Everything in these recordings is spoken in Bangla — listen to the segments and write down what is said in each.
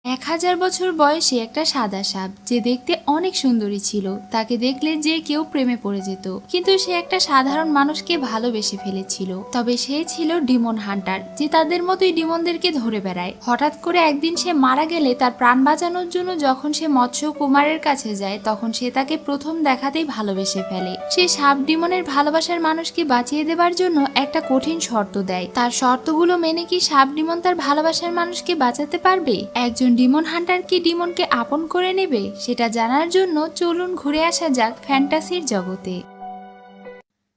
1000 বছর বয়সী একটা সাদা সাপ যে দেখতে অনেক সুন্দরী ছিল, তাকে দেখলে যে কেউ প্রেমে পড়ে যেত। কিন্তু সে একটা সাধারণ মানুষকে ভালোবেসে ফেলেছিল। তবে সে ছিল ডিমন হান্টার, যে তাদের মতোই ডিমনদেরকে ধরে বেড়ায়। হঠাৎ করে একদিন সে মারা গেলে তার প্রাণ বাঁচানোর জন্য যখন সে মৎস্য কুমারের কাছে যায়, তখন সে তাকে প্রথম দেখাতেই ভালোবেসে ফেলে। সে সাপ ডিমনের ভালোবাসার মানুষকে বাঁচিয়ে দেবার জন্য একটা কঠিন শর্ত দেয়। তার শর্তগুলো মেনে কি সাপ ডিমন তার ভালোবাসার মানুষকে বাঁচাতে পারবে? একজন ডিমন হান্টার কি ডিমনকে আপন করে নেবে? সেটা জানার জন্য চলুন ঘুরে আসা যাক ফ্যান্টাসির জগতে।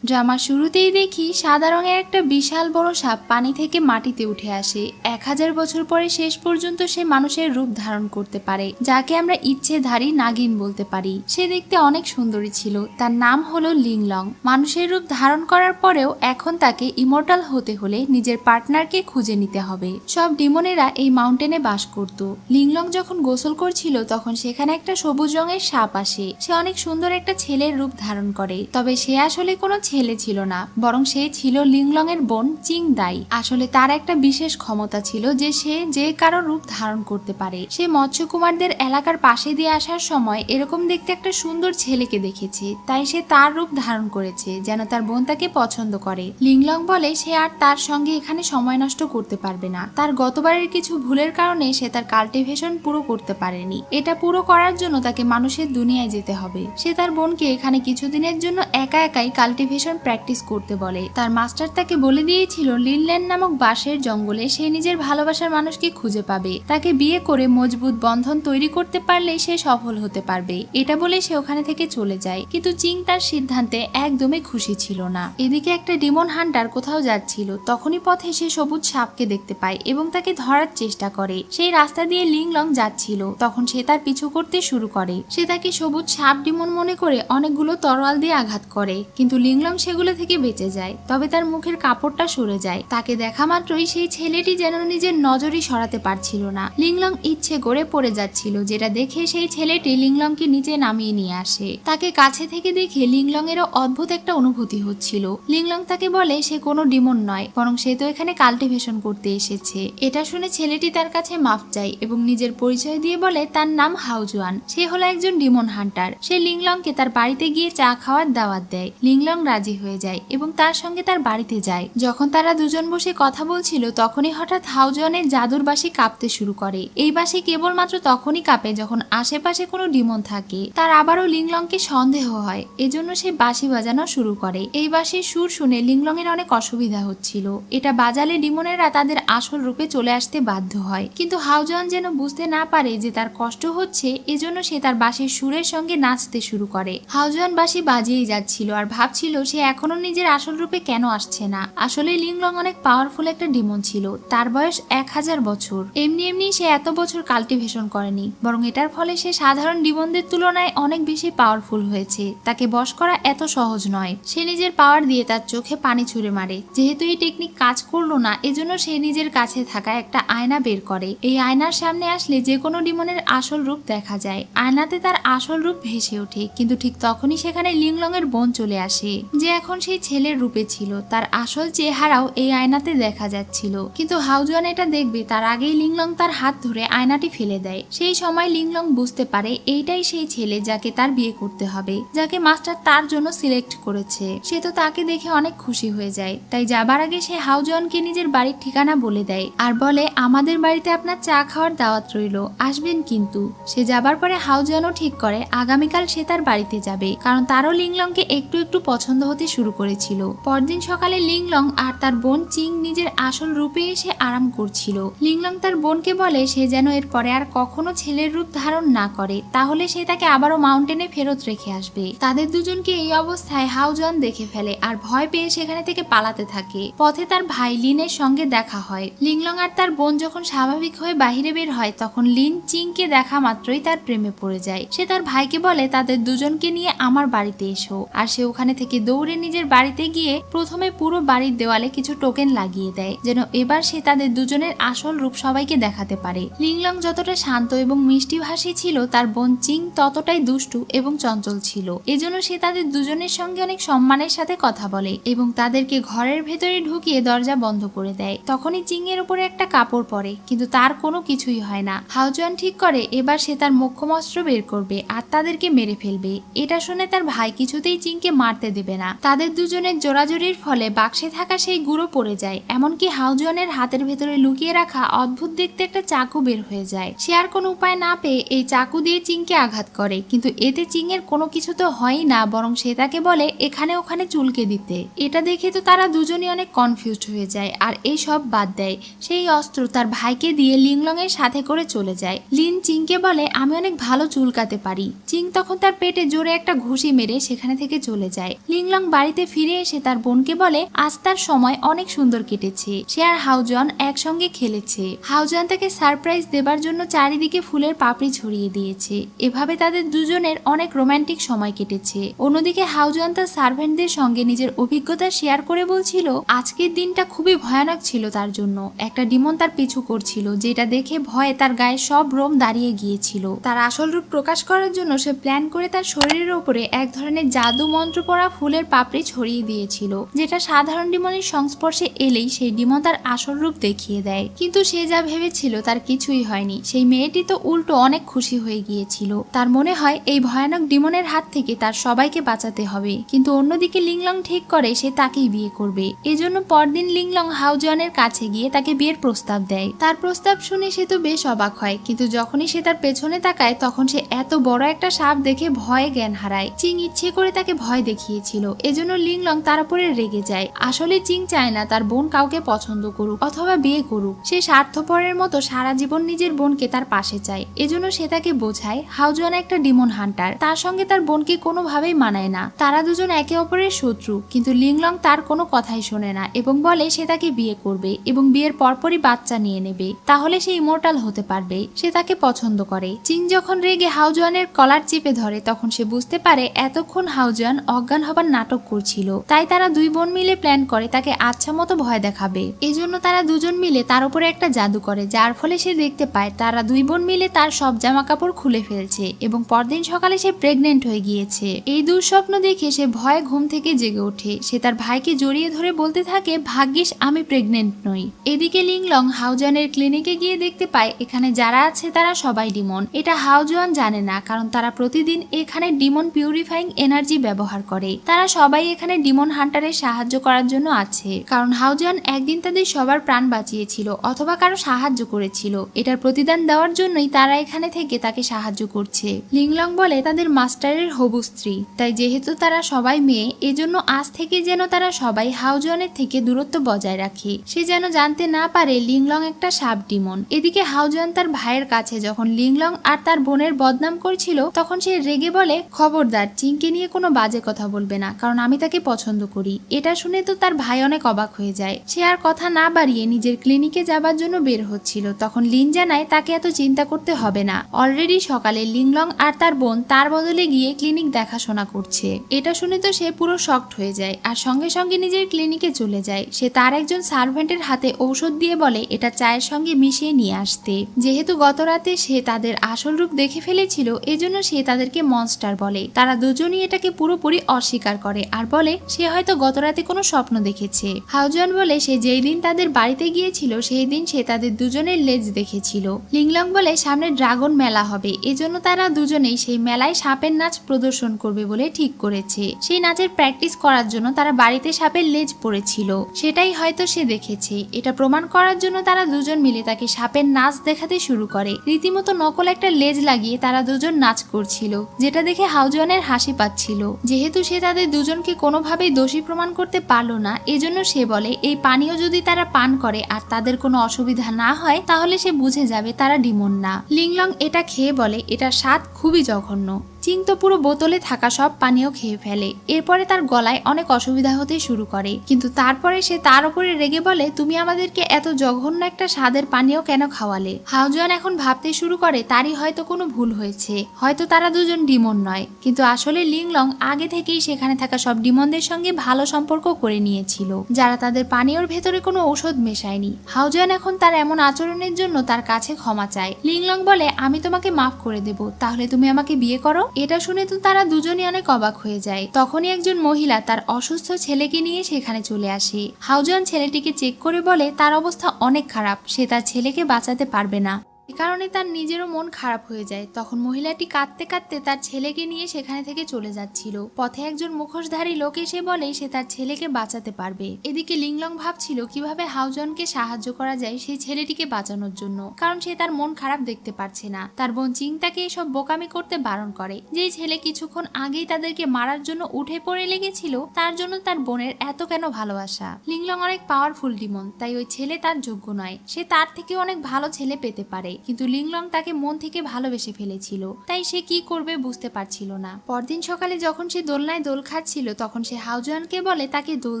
ড্রামার শুরুতেই দেখি সাদা রঙের একটা বিশাল বড় সাপ পানি থেকে মাটিতে উঠে আসে। 1000 বছর পরে শেষ পর্যন্ত সে মানুষের রূপ ধারণ করতে পারে, যাকে আমরা ইচ্ছেধারী নাগিন বলতে পারি। সে দেখতে অনেক সুন্দরী ছিল। তার নাম হলো লিংলং। মানুষের রূপ ধারণ করার পরেও এখন তাকে ইমর্টাল হতে হলে নিজের পার্টনারকে খুঁজে নিতে হবে। সব ডিমনেরা এই মাউন্টেনে বাস করত। লিংলং যখন গোসল করছিল তখন সেখানে একটা সবুজ রঙের সাপ আসে। সে অনেক সুন্দর একটা ছেলের রূপ ধারণ করে। তবে সে আসলে কোনো ছেলে ছিল না, বরং সে ছিল লিংলং এর বোন চিং দাই। আসলে তার একটা বিশেষ ক্ষমতা ছিল যে সে যে কারো রূপ ধারণ করতে পারে। সে মৎস্যকুমারদের এলাকার পাশে দিয়ে আসার সময় এরকম দেখতে একটা সুন্দর ছেলেকে দেখেছে, তাই সে তার রূপ ধারণ করেছে যেন তার বোন তাকে পছন্দ করে। লিংলং বলে সে আর তার সঙ্গে এখানে সময় নষ্ট করতে পারবে না। তার গতবারের কিছু ভুলের কারণে সে তার কাল্টিভেশন পুরো করতে পারেনি। এটা পুরো করার জন্য তাকে মানুষের দুনিয়ায় যেতে হবে। সে তার বোনকে এখানে কিছুদিনের জন্য একা একাই কাল্টিভেশন প্র্যাকটিস করতে বলে। তার মাস্টার তাকে বলে দিয়েছিল লিনল্যান্ড নামক বাঁশের জঙ্গলে সে নিজের ভালোবাসার মানুষকে খুঁজে পাবে। তাকে বিয়ে করে মজবুত বন্ধন তৈরি করতে পারলে সে সফল হতে পারবে। এটা বলে সে ওখানে থেকে চলে যায়। কিন্তু চিং তার সিদ্ধান্তে একদমই খুশি ছিল না। এদিকে একটা ডিমন হান্টার কোথাও যাচ্ছিল, তখনই পথে সে সবুজ সাপকে দেখতে পায় এবং তাকে ধরার চেষ্টা করে। সেই রাস্তা দিয়ে লিংলং যাচ্ছিল, তখন সে তার পিছু করতে শুরু করে। সে তাকে সবুজ সাপ ডিমন মনে করে অনেকগুলো তরোয়াল দিয়ে আঘাত করে, কিন্তু লিংলং সেগুলো থেকে বেঁচে যায়। তবে তার মুখের কাপড়টা সরে যায়। তাকে দেখা মাত্রই সেই ছেলেটি যেন নিজের নজরই সরাতে পারছিল না। লিংলং ইচ্ছে করে পড়ে যাচ্ছিল, যেটা দেখে সেই ছেলেটি লিংলংকে নিচে নামিয়ে নিয়ে আসে। তাকে কাছে থেকে দেখে লিংলং এরও অদ্ভুত একটা অনুভূতি হচ্ছিল। লিংলং তাকে বলে সে কোনো ডিমন নয়, বরং সে তো এখানে কাল্টিভেশন করতে এসেছে। এটা শুনে ছেলেটি তার কাছে মাফ চায় এবং নিজের পরিচয় দিয়ে বলে তার নাম হাউজুয়ান। সে হলো একজন ডিমন হান্টার। সে লিংলংকে তার বাড়িতে গিয়ে চা খাওয়ার দাওয়াত দেয়। লিংলং রাজি হয়ে যায় এবং তার সঙ্গে তার বাড়িতে যায়। যখন তারা দুজন বসে কথা বলছিল তখনই হঠাৎ হাউজুয়ানের জাদুর বাঁশি কাঁপতে শুরু করে। এই বাঁশি কেবলমাত্র তখনই কাঁপে যখন আশেপাশে কোনো ডিমন থাকে। তার আবারও লিংলংকে সন্দেহ হয়, এজন্য সে বাঁশি বাজানো শুরু করে। এই বাঁশির সুর শুনে লিংলং এর অনেক অসুবিধা হচ্ছিল। এটা বাজালে ডিমনেরা তাদের আসল রূপে চলে আসতে বাধ্য হয়। কিন্তু হাউজুয়ান যেন বুঝতে না পারে যে তার কষ্ট হচ্ছে, এজন্য সে তার বাঁশির সুরের সঙ্গে নাচতে শুরু করে। হাউজুয়ান বাঁশি বাজিয়েই যাচ্ছিল আর ভাবছিল সে এখনো নিজের আসল রূপে কেন আসছে না। আসলে লিংলং অনেক পাওয়ারফুল একটা ডিমন ছিল। তার বয়স 1000 বছর। এমনি এমনি সে এত বছর কাল্টিভেশন করেনি, বরং এটার ফলে সে সাধারণ ডিমনদের তুলনায় অনেক বেশি পাওয়ারফুল হয়েছে। তাকে বশ করা এত সহজ নয়। সে নিজের পাওয়ার দিয়ে তার চোখে পানি ছুঁড়ে মারে। যেহেতু এই টেকনিক কাজ করলো না, এজন্য সে নিজের কাছে থাকা একটা আয়না বের করে। এই আয়নার সামনে আসলে যে কোনো ডিমনের আসল রূপ দেখা যায়। আয়নাতে তার আসল রূপ ভেসে ওঠে, কিন্তু ঠিক তখনই সেখানে লিংলং এর বোন চলে আসে, যে এখন সেই ছেলের রূপে ছিল। তার আসল চেহারাও এই আয়নাতে দেখা যাচ্ছিল। কিন্তু হাউজুয়ান এটা দেখবে তার আগেই লিংলং তার হাত ধরে আয়নাটি ফেলে দেয়। সেই সময় লিংলং বুঝতে পারে এইটাই সেই ছেলে যাকে তার বিয়ে করতে হবে, যাকে মাস্টার তার জন্য সিলেক্ট করেছে। সে তো তাকে দেখে অনেক খুশি হয়ে যায়। তাই যাবার আগে সে হাউজুয়ানকে নিজের বাড়ির ঠিকানা বলে দেয় আর বলে আমাদের বাড়িতে আপনার চা খাওয়ার দাওয়াত রইল, আসবেন কিন্তু। সে যাবার পরে হাউজুয়ানও ঠিক করে আগামীকাল সে তার বাড়িতে যাবে, কারণ তারও লিংলংকে একটু একটু পছন্দ হতে শুরু করেছিল। পরদিন সকালে লিংলং আর তার বোন চিং নিজের আসল রূপে এসে আরাম করছিল। লিংলং তার বোনকে বলে সে যেন এরপরে আর কখনো ছেলের রূপ ধারণ না করে, তাহলে সে তাকে আবারও মাউন্টেনে ফেরত রেখে আসবে। তাদের দুজনকে এই অবস্থায় হাউজুয়ান দেখে ফেলে আর ভয় পেয়ে সেখানে থেকে পালাতে থাকে। পথে তার ভাই লিনের সঙ্গে দেখা হয়। লিংলং আর তার বোন যখন স্বাভাবিক হয়ে বাহিরে বের হয়, তখন লিন চিংকে দেখা মাত্রই তার প্রেমে পড়ে যায়। সে তার ভাইকে বলে তাদের দুজনকে নিয়ে আমার বাড়িতে এসো, আর সে ওখানে থেকে দৌড়ে নিজের বাড়িতে গিয়ে প্রথমে পুরো বাড়ির দেওয়ালে কিছু টোকেন লাগিয়ে দেয়, যেন এবার সে তাদের দুজনের আসল রূপ সবাইকে দেখাতে পারে। লিংলং যতটা শান্ত এবং মিষ্টিভাষী ছিল, তার বোন চিং ততটাই দুষ্টু এবং চঞ্চল ছিল। এজন্য সে তাদের দুজনের সঙ্গে অনেক সম্মানের সাথে কথা বলে এবং তাদেরকে ঘরের ভেতরে ঢুকিয়ে দরজা বন্ধ করে দেয়। তখনই চিং এর উপরে একটা কাপড় পরে, কিন্তু তার কোনো কিছুই হয় না। হাওজুয়ান ঠিক করে এবার সে তার মোক্ষম অস্ত্র বের করবে আর তাদেরকে মেরে ফেলবে। এটা শুনে তার ভাই কিছুতেই চিংকে মারতে দেবে না। তাদের দুজনের জোরাজোরির ফলে বাক্সে থাকা সেই গুঁড়ো পড়ে যায়। এমনকি হাওজুয়ানের হাতের ভেতরে লুকিয়ে রাখা অদ্ভুত দেখতে একটা চাকু বের হয়ে যায়। সে আর কোনো উপায় না পেয়ে এই চাকু দিয়ে চিংকে আঘাত করে, কিন্তু এতে চিং এর কোনো কিছু তো হয়ই না, বরং সে তাকে বলে এখানে ওখানে চুলকে দিতে। এটা দেখে তো তারা দুজনই অনেক কনফিউজড হয়ে যায় আর এই সব বাদ দেয়। সেই অস্ত্র তার ভাইকে দিয়ে লিংলং এর সাথে করে চলে যায়। লিন চিংকে বলে আমি অনেক ভালো চুলকাতে পারি। চিং তখন তার পেটে জোরে একটা ঘুষি মেরে সেখানে থেকে চলে যায়। লিংলং বাড়িতে ফিরে এসে তার বোনকে বলে আজ তার সময় অনেক সুন্দর কেটেছে। সে আর হাওজুয়ান একসঙ্গে খেলেছে। হাওজুয়ান তাকে সারপ্রাইজ দেবার জন্য চারিদিকে ফুলের পাপড়ি ছড়িয়ে দিয়েছে। এভাবে তাদের দুজনের অনেক রোমান্টিক সময় কেটেছে। অন্যদিকে হাওজুয়ান তার সার্ভেন্টদের সঙ্গে নিজের অভিজ্ঞতা শেয়ার করে বলছিল আজকের দিনটা খুবই ভয়ানক ছিল তার জন্য। একটা ডিমন তার পিছু করছিল, যেটা দেখে ভয়ে তার গায়ে সব রোম দাঁড়িয়ে গিয়েছিল। তার আসল রূপ প্রকাশ করার জন্য সে প্ল্যান করে তার শরীরের উপরে এক ধরনের জাদু মন্ত্র পড়া ফুলের পাপড়ি ছড়িয়ে দিয়েছিল, যেটা সাধারণ ডিমনের সংস্পর্শে এলেই সেই ডিমন তার আসল রূপ দেখিয়ে দেয়। কিন্তু সে যা ভেবেছিল তার কিছুই হয়নি। সেই মেয়েটি তো উল্টো অনেক খুশি হয়ে গিয়েছিল। তার মনে হয় এই ভয়ানক ডিমনের হাত থেকে তার সবাইকে বাঁচাতে হবে। কিন্তু অন্যদিকে লিংলং ঠিক করে সে তাকেই বিয়ে করবে। এজন্য পরদিন লিংলং হাওজুয়ানের কাছে গিয়ে তাকে বিয়ের প্রস্তাব দেয়। তার প্রস্তাব শুনে সে তো বেশ অবাক হয়, কিন্তু যখনই সে তার পেছনে তাকায় তখন সে এত বড় একটা সাপ দেখে ভয়ে জ্ঞান হারায়। চিং ইচ্ছে করে তাকে ভয় দেখিয়েছিল, এজন্য লিংলং তার উপরে রেগে যায়। আসলে চিং চায় না তার বোন কাউকে পছন্দ করুক অথবা বিয়ে করুক। সে স্বার্থপরের মতো সারা জীবন নিজের বোনকে তার পাশে চায়। এজন্য সে তাকে বোঝায় হাওজুয়ান একটা ডিমন হান্টার, তার সঙ্গে তার বোনকে কোনোভাবেই মানায় না। তারা দুজন একে অপরের শত্রু, কিন্তু লিংলং তার কোনো কথাই শোনে না এবং বলে সে তাকে বিয়ে করবে এবং বিয়ের পরপরই বাচ্চা নিয়ে নেবে, তাহলে সে ইমোর্টাল হতে পারবে। সে তাকে পছন্দ করে। চিং যখন রেগে হাওজুয়ানের কলার চেপে ধরে তখন সে বুঝতে পারে এতক্ষণ হাওজুয়ান অজ্ঞান হবার নাটক করছিল। তাই তারা দুই বোন মিলে প্ল্যান করে তাকে আচ্ছা মতো ভয় দেখাবে। এজন্য তারা দুজন মিলে তার উপরে একটা জাদু করে, যার ফলে সে দেখতে পায় তারা দুই বোন মিলে তার সব জামা কাপড় খুলে ফেলছে এবং পরদিন সকালে সে প্রেগনেন্ট হয়ে গিয়েছে। এই দুঃস্বপ্ন দেখে সে ভয়ে ঘুম থেকে জেগে ওঠে। সে তার ভাইকে জড়িয়ে ধরে বলতে থাকে ভাগ্যিস আমি প্রেগনেন্ট নই। এদিকে লিংলং হাওজুয়ানের ক্লিনিকে গিয়ে দেখতে পায় এখানে যারা আছে তারা সবাই ডিমন। এটা হাওজুয়ান জানে না, কারণ তারা প্রতিদিন এখানে ডিমন পিউরিফাইং এনার্জি ব্যবহার করে। তারা সবাই এখানে ডিমন হান্টারের সাহায্য করার জন্য আছে, কারণ হাওজুয়ান একদিন তাদের সবার প্রাণ বাঁচিয়েছিল অথবা কারো সাহায্য করেছিল। এটার প্রতিদান দেওয়ার জন্যই তারা এখানে থেকে তাকে সাহায্য করছে। লিংলং বলে তাদের মাস্টারের হবু স্ত্রী, তাই যেহেতু তারা সবাই মেয়ে, এজন্য আজ থেকে যেন তারা সবাই হাওজুয়ানের থেকে দূরত্ব বজায় রাখে। সে যেন জানতে না পারে লিংলং একটা সাব ডিমন। এদিকে হাওজুয়ান তার ভাইয়ের কাছে যখন লিংলং আর তার বোনের বদনাম করছিল তখন সে রেগে বলে খবরদার চিংকে নিয়ে কোনো বাজে কথা বলবে না, কারণ আমি তাকে পছন্দ করি। এটা শুনে তো তার ভাই অনেক অবাক হয়ে যায়। সে আর কথা না বাড়িয়ে নিজের ক্লিনিকে যাবার জন্য বের হচ্ছিল, তখন লিন জানায় তাকে এত চিন্তা করতে হবে না। অলরেডি সকালে লিংলং আর তার বোন তার বদলে গিয়ে ক্লিনিক দেখাশোনা করছে। এটা শুনে তো সে পুরো শকড হয়ে যায় আর সঙ্গে সঙ্গে নিজের ক্লিনিকে চলে যায়। সে তার একজন সার্ভেন্টের হাতে ঔষধ দিয়ে বলে এটা চায়ের সঙ্গে মিশিয়ে নিয়ে আসতে। যেহেতু গত রাতে সে তাদের আসল রূপ দেখে ফেলেছিল, এজন্য সে তাদেরকে মনস্টার বলে। তারা দুজনই এটাকে পুরোপুরি অস্বীকার করে আর বলে সে হয়তো গত রাতে কোনো স্বপ্ন দেখেছে। হাওজুয়ান বলে সে যেই দিন তাদের বাড়িতে গিয়েছিল সেই দিন সে তাদের দুজনের লেজ দেখেছিল। লিংলং বলে সামনে ড্রাগন মেলা হবে, এজন্য তারা দুজনেই সেই মেলায় সাপের নাচ প্রদর্শন করবে বলে ঠিক করেছে। সেই নাচের প্র্যাকটিস করার জন্য তারা বাড়িতে সাপের লেজ পড়েছিল, সেটাই হয়তো সে দেখেছে। এটা প্রমাণ করার জন্য তারা দুজন মিলে তাকে সাপের নাচ দেখাতে শুরু করে। রীতিমতো নকল একটা লেজ লাগিয়ে তারা দুজন নাচ করছিল, যেটা দেখে হাওজুয়ানের হাসি পাচ্ছিল। যেহেতু সে তাদের দুজনকে কোনোভাবেই দোষী প্রমাণ করতে পারলো না, এজন্য সে বলে এই পানীয় যদি তারা পান করে আর তাদের কোনো অসুবিধা না হয় তাহলে সে বুঝে যাবে তারা ডিমন না। লিংলং এটা খেয়ে বলে এটা স্বাদ খুবই জঘন্য। চিং তো পুরো বোতলে থাকা সব পানীয় খেয়ে ফেলে। এরপরে তার গলায় অনেক অসুবিধা হতে শুরু করে, কিন্তু তারপরে সে তার উপরে রেগে বলে, তুমি আমাদেরকে এত জঘন্য একটা স্বাদের পানীয় কেন খাওয়ালে? হাউজুয়ান এখন ভাবতে শুরু করে তারই হয়তো কোনো ভুল হয়েছে, হয়তো তারা দুজন ডিমন নয়। কিন্তু আসলে লিংলং আগে থেকেই সেখানে থাকা সব ডিমনদের সঙ্গে ভালো সম্পর্ক করে নিয়েছিল, যারা তাদের পানীয়র ভেতরে কোনো ঔষধ মেশায়নি। হাউজুয়ান এখন তার এমন আচরণের জন্য তার কাছে ক্ষমা চায়। লিংলং বলে, আমি তোমাকে মাফ করে দেব, তাহলে তুমি আমাকে বিয়ে করো। এটা শুনে তো তারা দুজনই অনেক অবাক হয়ে যায়। তখনই একজন মহিলা তার অসুস্থ ছেলেকে নিয়ে সেখানে চলে আসে। হাউজুয়ান ছেলেটিকে চেক করে বলে তার অবস্থা অনেক খারাপ, সে তার ছেলেকে বাঁচাতে পারবে না। এ কারণে তার নিজেরও মন খারাপ হয়ে যায়। তখন মহিলাটি কাঁদতে কাঁদতে তার ছেলেকে নিয়ে সেখানে থেকে চলে যাচ্ছিল। পথে একজন মুখোশধারী লোক এসে বলে সে তার ছেলেকে বাঁচাতে পারবে। এদিকে লিংলং ভাবছিল কিভাবে হাউজনকে সাহায্য করা যায় সেই ছেলেটিকে বাঁচানোর জন্য, কারণ সে তার মন খারাপ দেখতে পারছে না। তার বোন চিং তাকে এসব বোকামি করতে বারণ করে। যেই ছেলে কিছুক্ষণ আগেই তাদেরকে মারার জন্য উঠে পড়ে লেগেছিল, তার জন্য তার বোনের এত কেন ভালোবাসা? লিংলং অনেক পাওয়ারফুল ডিমন, তাই ওই ছেলে তার যোগ্য নয়। সে তার থেকে অনেক ভালো ছেলে পেতে পারে, কিন্তু লিংলং তাকে মন থেকে ভালোবেসে ফেলেছিল, তাই সে কি করবে বুঝতে পারছিল না। পরদিন সকালে যখন সে দোলনায় দোল খাচ্ছিল, তখন সে হাউজুয়ানকে বলে তাকে দোল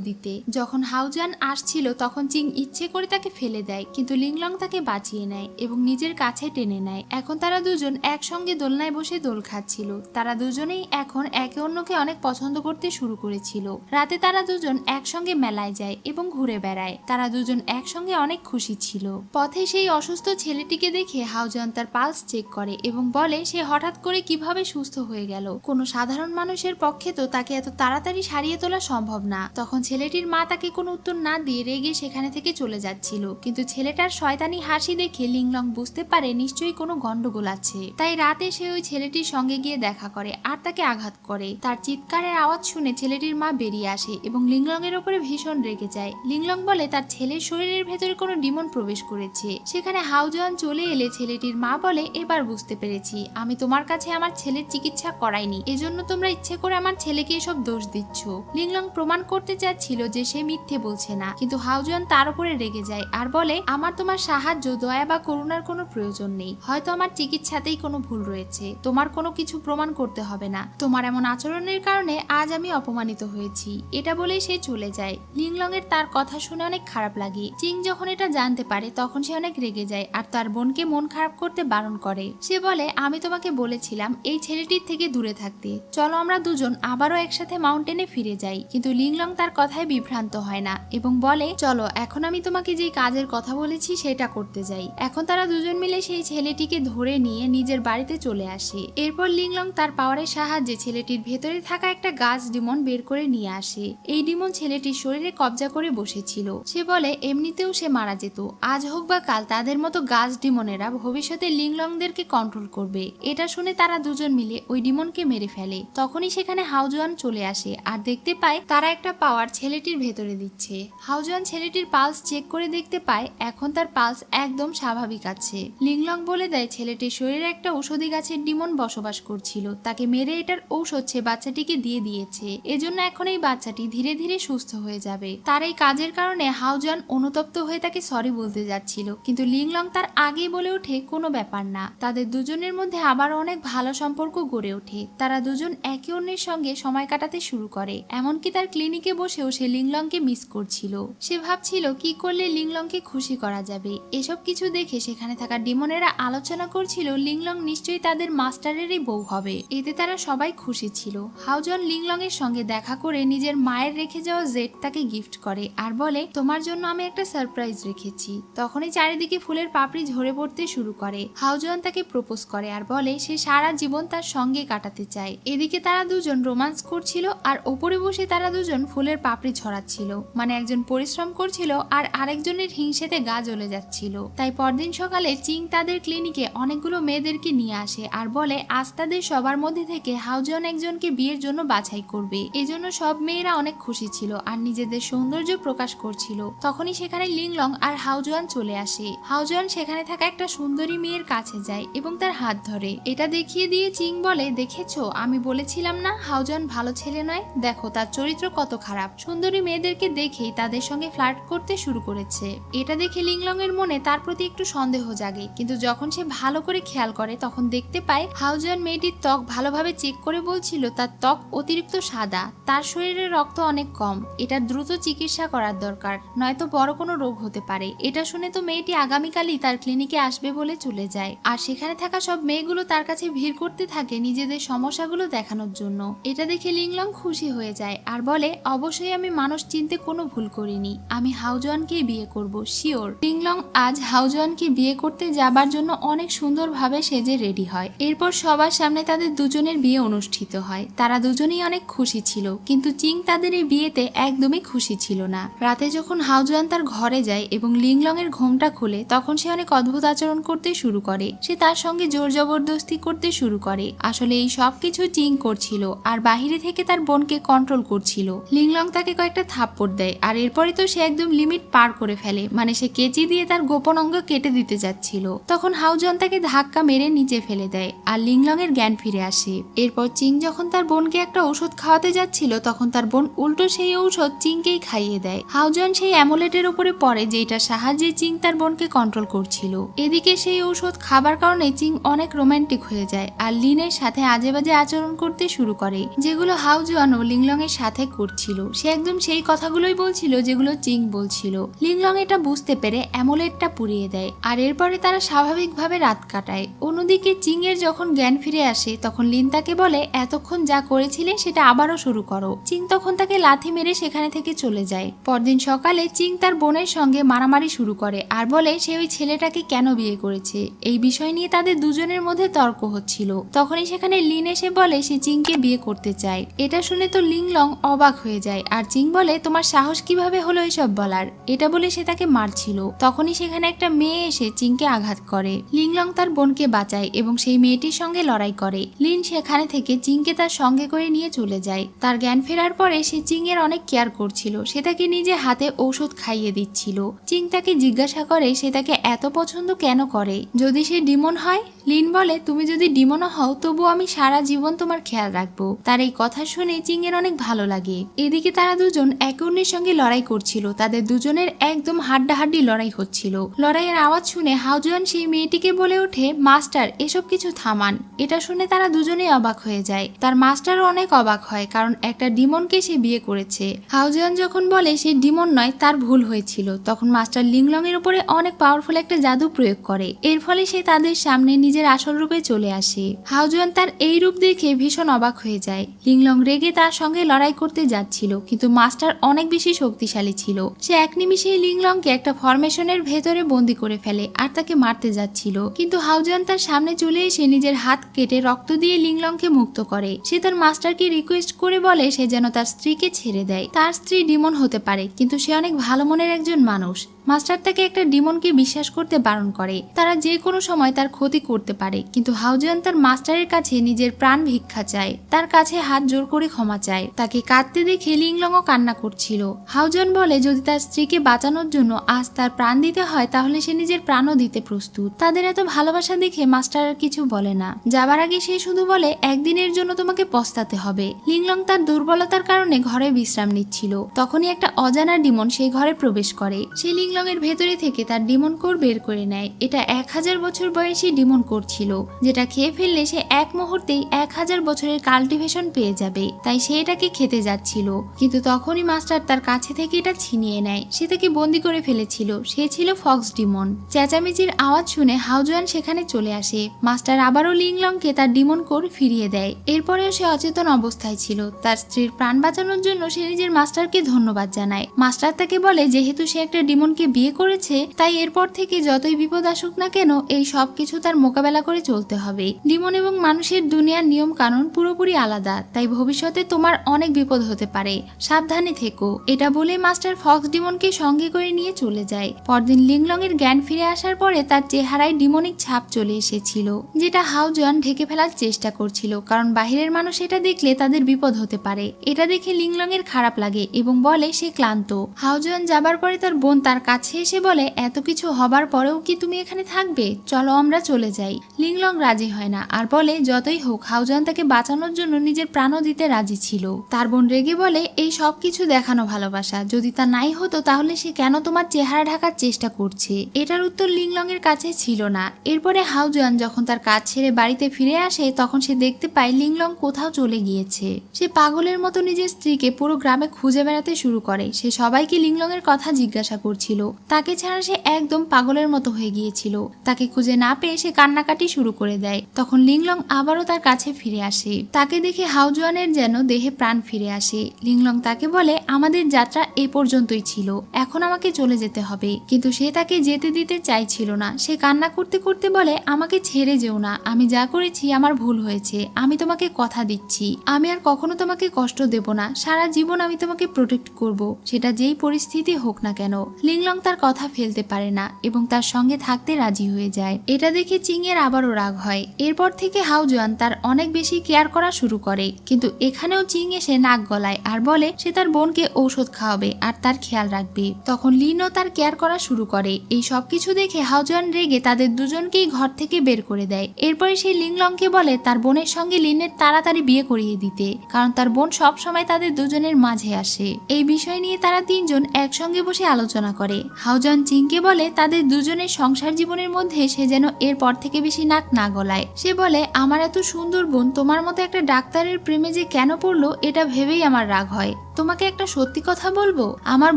দিতে। যখন হাউজুয়ান আসছিল তখন চিং ইচ্ছে করে তাকে ফেলে দেয়, কিন্তু লিংলং তাকে বাঁচিয়ে নেয় এবং নিজের কাছে টেনে নেয়। এখন তারা দুজন একসঙ্গে দোলনায় বসে দোল খাচ্ছিল। তারা দুজনেই এখন একে অন্যকে অনেক পছন্দ করতে শুরু করেছিল। রাতে তারা দুজন একসঙ্গে মেলায় যায় এবং ঘুরে বেড়ায়। তারা দুজন একসঙ্গে অনেক খুশি ছিল। পথে সেই অসুস্থ ছেলেটিকে দেখে হাউজুয়ান তার পালস চেক করে এবং বলে সে হঠাৎ করে কিভাবে সুস্থ হয়ে গেল। কোনো সাধারণ মানুষের পক্ষে তো তাকে এত তাড়াতাড়ি সারিয়ে তোলা সম্ভব না। তখন ছেলেটির মা তাকে কোনো উত্তর না দিয়ে রেগে সেখানে থেকে চলে যাচ্ছিল, কিন্তু ছেলেটার শয়তানি হাসি দেখে লিংলং বুঝতে পারে নিশ্চয়ই কোনো গন্ডগোল আছে। তাই রাতে সে ওই ছেলেটির সঙ্গে গিয়ে দেখা করে আর তাকে আঘাত করে। তার চিৎকারের আওয়াজ শুনে ছেলেটির মা বেরিয়ে আসে এবং লিংলং এর উপরে ভীষণ রেগে যায়। লিংলং বলে তার ছেলের শরীরের ভেতরে কোনো ডিমন প্রবেশ করেছে। সেখানে হাউজুয়ান চলে এলে ছেলেটির মা বলে, এবার বুঝতে পেরেছি, আমি তোমার কাছে আমার ছেলের চিকিৎসা করাইনি, এজন্য তোমরা ইচ্ছে করে আমার ছেলেকে এসব দোষ দিচ্ছ। লিংলং প্রমাণ করতে চাচ্ছিল যে সে মিথ্যে বলছে না, কিন্তু হাউজুয়ান তার উপরে রেগে যায় আর বলে, আমার তোমার সাহায্য, দয়া বা করুণার কোনো প্রয়োজন নেই। হয়তো আমার চিকিৎসাতেই কোনো ভুল রয়েছে, তোমার কোনো কিছু প্রমাণ করতে হবে না। তোমার এমন আচরণের কারণে আজ আমি অপমানিত হয়েছি। এটা বলেই সে চলে যায়। লিংলং এর তার কথা শুনে অনেক খারাপ লাগে। চিং যখন এটা জানতে পারে তখন সে অনেক রেগে যায় আর তার বোনকে মন খারাপ করতে বারণ করে। সে বলে, আমি তোমাকে বলেছিলাম এই ছেলেটির থেকে দূরে থাকতে, চলো আমরা দুজন আবারও একসাথে মাউন্টেনে ফিরে যাই। কিন্তু লিংলং তার কথায় বিভ্রান্ত হয় না এবং বলে, চলো এখন আমি তোমাকে যে কাজের কথা বলেছি সেটা করতে যাই। এখন তারা দুজন মিলে সেই ছেলেটিকে ধরে নিয়ে নিজের বাড়িতে চলে আসে। এরপর লিংলং তার পাওয়ারের সাহায্যে ছেলেটির ভেতরে থাকা একটা গাছ ডিমন বের করে নিয়ে আসে। এই ডিমন ছেলেটির শরীরে কবজা করে বসেছিল। সে বলে এমনিতেও সে মারা যেত, আজ হোক বা কাল তাদের মতো গাছ ডিমনেরা ভবিষ্যতে লিংলংদেরকে কন্ট্রোল করবে। এটা শুনে তারা দুজন মিলে ওই ডিমনকে মেরে ফেলে। তখনই সেখানে হাউজুয়ান চলে আসে আর দেখতে পায় তারা একটা পাওয়ার ছেলেটির ভেতরে দিচ্ছে। হাউজুয়ান ছেলেটির পালস চেক করে দেখতে পায় এখন তার পালস একদম স্বাভাবিক আছে। লিংলং বলে দেয় ছেলেটির শরীরে একটা ঔষধি গাছের ডিমন বসবাস করছিল, তাকে মেরে এটার ঔষধ সে বাচ্চাটিকে দিয়ে দিয়েছে, এজন্য এখন এই বাচ্চাটি ধীরে ধীরে সুস্থ হয়ে যাবে। তার এই কাজের কারণে হাউজুয়ান অনুতপ্ত হয়ে তাকে সরি বলতে যাচ্ছিল, কিন্তু লিংলং তার আগেই বলে ওঠে কোনো ব্যাপার না। তাদের দুজনের মধ্যে আবার অনেক ভালো সম্পর্ক গড়ে ওঠে। তারা দুজন একে অন্যের সঙ্গে সময় কাটাতে শুরু করে। এমনকি তার ক্লিনিকে বসেও সে লিংলংকে মিস করছিল। সে ভাবছিল কি করলে লিংলংকে খুশি করা যাবে। এসব কিছু দেখে সেখানে থাকা ডিমনেরা আলোচনা করছিল লিংলং নিশ্চয়ই তাদের মাস্টারেরই বউ হবে। এতে তারা সবাই খুশি ছিল। হাউজুয়ান লিংলং এর সঙ্গে দেখা করে নিজের মায়ের রেখে যাওয়া জেট তাকে গিফট করে আর বলে, তোমার জন্য আমি একটা সারপ্রাইজ রেখেছি। তখনই চারিদিকে ফুলের পাপড়ি ঝরে পড়তে শুরু করে। হাউজুয়ান তাকে প্রপোজ করে আর বলে সে সারা জীবন তার সঙ্গে কাটাতে চায়। এদিকে তারা দুজন রোমান্স করছিল আর ওপরে বসে তারা দুজন ফুলের পাপড়ি ছড়াচ্ছিল, মানে একজন পরিশ্রম করছিল আর আরেকজনের হিংসেতে গা জ্বলে যাচ্ছিল। তাই পরদিন সকালে চিং তাদের ক্লিনিকে অনেকগুলো মেয়েদেরকে নিয়ে আসে আর বলে আজ তাদের সবার মধ্যে থেকে হাউজুয়ান একজনকে বিয়ের জন্য বাছাই করবে। এজন্য সব মেয়েরা অনেক খুশি ছিল আর নিজেদের সৌন্দর্য প্রকাশ করছিল। তখনই সেখানে লিংলং আর হাউজুয়ান চলে আসে। হাউজুয়ান সেখানে থাকা একটা একটা সুন্দরী মেয়ের কাছে যায় এবং তার হাত ধরে। এটা দেখিয়ে দিয়ে চিং বলে, দেখেছো আমি বলেছিলাম না হাউজন ভালো ছেলে নয়, দেখো তার চরিত্র কত খারাপ। সুন্দরী মেয়েদেরকে দেখেই তাদের সঙ্গে ফ্লার্ট করতে শুরু করেছে। এটা দেখে লিংলং এর মনে তার প্রতি একটু সন্দেহ জাগে, কিন্তু যখন সে ভালো করে খেয়াল করে তখন দেখতে পায় হাউজন মেয়েটির ত্বক ভালোভাবে চেক করে বলছিল তার ত্বক অতিরিক্ত সাদা, তার শরীরে রক্ত অনেক কম, এটা দ্রুত চিকিৎসা করার দরকার, নয়তো বড় কোনো রোগ হতে পারে। এটা শুনে তো মেয়েটি আগামীকালই তার ক্লিনিকে আসবে বলে চলে যায়, আর সেখানে থাকা সব মেয়েগুলো তার কাছে ভিড় করতে থাকে নিজেদের সমস্যাগুলো দেখানোর জন্য। এটা দেখে লিংলং খুশি হয়ে যায় আর বলে, অবশ্যই আমি মানুষ চিনতে কোনো ভুল করিনি, আমি হাউজওয়ানকে বিয়ে করব শিওর। লিংলং আজ হাউজওয়ানকে বিয়ে করতে যাবার জন্য অনেক সুন্দরভাবে সেজে রেডি হয়। এরপর সবার সামনে তাদের দুজনের বিয়ে অনুষ্ঠিত হয়। তারা দুজনেই অনেক খুশি ছিল, কিন্তু চিং তাদের এই বিয়েতে একদমই খুশি ছিল না। রাতে যখন হাউজওয়ান তার ঘরে যায় এবং লিংলং এর ঘোমটা খুলে, তখন সে অনেক অদ্ভুত আচরণ করতে শুরু করে। সে তার সঙ্গে জোর জবরদস্তি করতে শুরু করে। আসলে এই সব কিছু চিং করছিল আর বাহিরে থেকে তার বোনকে কন্ট্রোল করছিল। লিংলং তাকে কয়েকটা থাপ্পড় দেয় আর এরপরে তো সে একদম লিমিট পার করে ফেলে, মানে সে কেচি দিয়ে তার গোপন অঙ্গ কেটে দিতে যাচ্ছিল। তখন হাউজওয়ান তাকে ধাক্কা মেরে নিচে ফেলে দেয় আর লিংলং এর জ্ঞান ফিরে আসে। এরপর চিং যখন তার বোনকে একটা ঔষধ খাওয়াতে যাচ্ছিল, তখন তার বোন উল্টো সেই ঔষধ চিংকেই খাইয়ে দেয়। হাউজওয়ান সেই অ্যামুলেটের উপরে পড়ে যেটার সাহায্যে চিং তার বোনকে কন্ট্রোল করছিল। এদিকে সেই ঔষধ খাবার কারণে চিং অনেক রোমান্টিক হয়ে যায় আর লিনের সাথে আজে বাজে আচরণ করতে শুরু করে, যেগুলো হাউজওয়ান ও লিংলং এর সাথে করছিল। সে একদম সেই কথাগুলোই বলছিল যেগুলো চিং বলছিল। লিংলং এটা বুঝতে পেরে অ্যামুলেটটা পুড়িয়ে দেয় আর এরপরে তারা স্বাভাবিকভাবে রাত কাটায়। অন্যদিকে চিং এর যখন জ্ঞান ফিরে আসে, তখন লিন তাকে বলে, এতক্ষণ যা করেছিলে সেটা আবারও শুরু করো। চিং তখন তাকে লাথি মেরে সেখানে থেকে চলে যায়। পরদিন সকালে চিং তার বোনের সঙ্গে মারামারি শুরু করে আর বলে সে ওই ছেলেটাকে কেন বিয়ে করেছে। এই বিষয় নিয়ে তাদের দুজনের মধ্যে তর্ক হচ্ছিল। তখনই সেখানে লিন এসে বলে সে চিংকে বিয়ে করতে চায়। এটা শুনে তো লিংলং অবাক হয়ে যায় আর চিং বলে, তোমার সাহস কিভাবে হলো এসব বলার। এটা বলে সে তাকে মারছিল। তখনই সেখানে একটা মেয়ে এসে চিংকে আঘাত করে। লিংলং তার বোনকে বাঁচায় এবং সেই মেয়েটির সঙ্গে লড়াই করে। লিন সেখানে থেকে চিংকে তার সঙ্গে করে নিয়ে চলে যায়। তার জ্ঞান ফেরার পরে সে চিং এর অনেক কেয়ার করছিল। সে তাকে নিজে হাতে ঔষধ খাইয়ে দিচ্ছিল। চিং তাকে জিজ্ঞাসা করে সে তাকে এত পছন্দ কেন করে, যদি সে ডিমন হয়। লিন বলে, তুমি যদি ডিমনও হও তবু আমি সারা জীবন তোমার খেয়াল রাখবো। তার এই কথা শুনে চিং এর অনেক ভালো লাগে। এদিকে তারা দুজন একে অন্যের সঙ্গে লড়াই করছিল। তাদের দুজনের একদম হাড্ডাহাড্ডি লড়াই হচ্ছিল। লড়াইয়ের আওয়াজ শুনে হাউজওয়ান সেই মেয়েটিকে বলে ওঠে, মাস্টার এসব কিছু থামান। এটা শুনে তারা দুজনেই অবাক হয়ে যায়। তার মাস্টারও অনেক অবাক হয়, কারণ একটা ডিমনকে সে বিয়ে করেছে। হাউজওয়ান যখন বলে সে ডিমন নয়, তার ভুল হয়েছিল, তখন মাস্টার লিংলং এর উপরে অনেক পাওয়ারফুল একটা জাদু প্রয়োগ করে। এর ফলে সে তাদের সামনে নিজের আসল রূপে চলে আসে। হাউজওয়ান তার এই রূপ দেখে ভীষণ অবাক হয়ে যায়। লিংলং রেগে তার সঙ্গে লড়াই করতে যাচ্ছিল, কিন্তু মাস্টার অনেক বেশি শক্তিশালী ছিল। সে এক নিমিষেই লিংলংকে একটা ফরমেশনের ভেতরে বন্দি করে ফেলে আর তাকে মারতে যাচ্ছিল, কিন্তু হাউজওয়ান তার সামনে চলে এসে নিজের হাত কেটে রক্ত দিয়ে লিংলংকে মুক্ত করে। সে তার মাস্টারকে রিকোয়েস্ট করে বলে সে যেন তার স্ত্রীকে ছেড়ে দেয়। তার স্ত্রী ডিমন হতে পারে, কিন্তু সে অনেক ভালো মনের একজন মানুষ। মাস্টার তাকে একটা ডিমনকে বিশ্বাস করতে বারণ করে, তারা যে কোনো সময় তার ক্ষতি করতে পারে। কিন্তু হাউজওয়ান তার মাস্টারের কাছে নিজের প্রাণ ভিক্ষা চায়, তার কাছে হাত জোর করে ক্ষমা চায়। তাকে কাঁদতে দেখে লিংলংও কান্না করছিল। হাউজওয়ান বলে যদি তার স্ত্রীকে বাঁচানোর জন্য আজ তার প্রাণ দিতে হয় তাহলে সে নিজের প্রাণও দিতে প্রস্তুত। তাদের এত ভালোবাসা দেখে মাস্টার আর কিছু বলে না। যাবার আগে সে শুধু বলে একদিনের জন্য তোমাকে পস্তাতে হবে। লিংলং তার দুর্বলতার কারণে ঘরে বিশ্রাম নিচ্ছিল। তখনই একটা অজানা ডিমন সেই ঘরে প্রবেশ করে। সে লিংলং এর ভেতরে থেকে তার ডিমন কোর বের করে নেয়। এটা 1000 বছর বয়সী ডিমন কোর ছিল, যেটা খেয়ে ফেললে সে এক মুহূর্তেই 1000 বছরের কাল্টিভেশন পেয়ে যাবে। তাই সে এটাকে খেতে যাচ্ছিল, কিন্তু তখনই মাস্টার তার কাছে থেকে এটা ছিনিয়ে নেয়। সে তাকে বন্দি করে ফেলেছিল। সে ছিল ফক্স ডিমন। চেঁচামেচির আওয়াজ শুনে হাউজওয়ান সেখানে চলে আসে। মাস্টার আবারও লিংলংকে তার ডিমন কোর ফিরিয়ে দেয়। এরপরেও সে অচেতন অবস্থায় ছিল। তার স্ত্রীর প্রাণ বাঁচানোর জন্য সে নিজের মাস্টারকে ধন্যবাদ জানায়। মাস্টার তাকে বলে যেহেতু সে একটা ডিমনকে বিয়ে করেছে, তাই এরপর থেকে যতই বিপদ আসুক না কেন এই সব কিছু তার মোকাবেলা করে চলতে হবে। ডিমন এবং মানুষের দুনিয়ার নিয়ম কানুন পুরোপুরি আলাদা, তাই ভবিষ্যতে তোমার অনেক বিপদ হতে পারে, সাবধানে থেকো। এটা বলে মাস্টার ফক্স ডিমনকে সঙ্গে করে নিয়ে চলে যায়। পরদিন লিংলং এর জ্ঞান ফিরে আসার পরে তার চেহারায় ডিমনিক ছাপ চলে এসেছিল, যেটা হাউজওয়ান ঢেকে ফেলার চেষ্টা করছিল, কারণ বাহিরের মানুষ এটা দেখলে তাদের বিপদ হতে পারে। এটা দেখে লিংলং এর খারাপ লাগে এবং বলে সে ক্লান্ত। হাউজওয়ান যাবার পরে তার বোন তার কাছে এসে বলে এত কিছু হবার পরেও কি তুমি এখানে থাকবে, চলো আমরা চলে যাই। লিংলং রাজি হয় না আর বলে যতই হোক হাউজান তাকে বাঁচানোর জন্য নিজের প্রাণও দিতে রাজি ছিল। তার বোন রেগে বলে এই সব কিছু দেখানো ভালোবাসা, যদি তা নাই হতো তাহলে সে কেন তোমার চেহারা ঢাকার চেষ্টা করছে। এটার উত্তর লিংলং এর কাছে ছিল না। এরপরে হাউজান যখন তার কাজ ছেড়ে বাড়িতে ফিরে আসে তখন সে দেখতে পায় লিংলং কোথাও চলে গিয়েছে। সে পাগলের মতো নিজের স্ত্রীকে পুরো গ্রামে খুঁজে বেড়াতে শুরু করে। সে সবাইকে লিংলং এর কথা জিজ্ঞাসা করছিল। তাকে ছাড়া সে একদম পাগলের মতো হয়ে গিয়েছিল। তাকে খুঁজে না পেয়ে সে কান্নাকাটি শুরু করে দেয়। তখন লিংলং আবারও তার কাছে ফিরে আসে। তাকে দেখে হাউজুয়ানের যেন দেহে প্রাণ ফিরে আসে। লিংলং তাকে বলে আমাদের যাত্রা এই পর্যন্তই ছিল, এখন আমাকে চলে যেতে হবে। কিন্তু সে তাকে যেতে দিতে চাইছিল না। সে কান্না করতে করতে বলে আমাকে ছেড়ে যেও না, আমি যা করেছি আমার ভুল হয়েছে, আমি তোমাকে কথা দিচ্ছি আমি আর কখনো তোমাকে কষ্ট দেব না, সারা জীবন আমি তোমাকে প্রোটেক্ট করব, সেটা যেই পরিস্থিতি হোক না কেন। লিংলং তার কথা ফেলতে পারে না এবং তার সঙ্গে থাকতে রাজি হয়ে যায়। এটা দেখে চিং এর আবারও রাগ হয়। এরপর থেকে হাউজুয়ান তার অনেক বেশি কেয়ার করা শুরু করে। কিন্তু এখানেও চিং এসে নাক গলায় আর বলে সে তার বোনকে ঔষধ খাওয়াবে আর তার খেয়াল রাখবে। তখন লিনও তার কেয়ার করা শুরু করে। এই সবকিছু দেখে হাউজুয়ান রেগে তাদের দুজনকেই ঘর থেকে বের করে দেয়। এরপরে সে লিংলংকে বলে তার বোনের সঙ্গে লিনের তাড়াতাড়ি বিয়ে করিয়ে দিতে, কারণ তার বোন সব সময় তাদের দুজনের মাঝে আসে। এই বিষয় নিয়ে তারা তিনজন একসঙ্গে বসে আলোচনা করে। হাউজুয়ান চিংকে বলে তাদের দুজনের সংসার জীবনের মধ্যে সে যেন এরপর থেকে বেশি নাক না গলায়। সে বলে আমার এত সুন্দর বোন তোমার মতো একটা ডাক্তারের প্রেমে যে কেন পড়লো এটা ভেবেই আমার রাগ হয়। তোমাকে একটা সত্যি কথা বলবো, আমার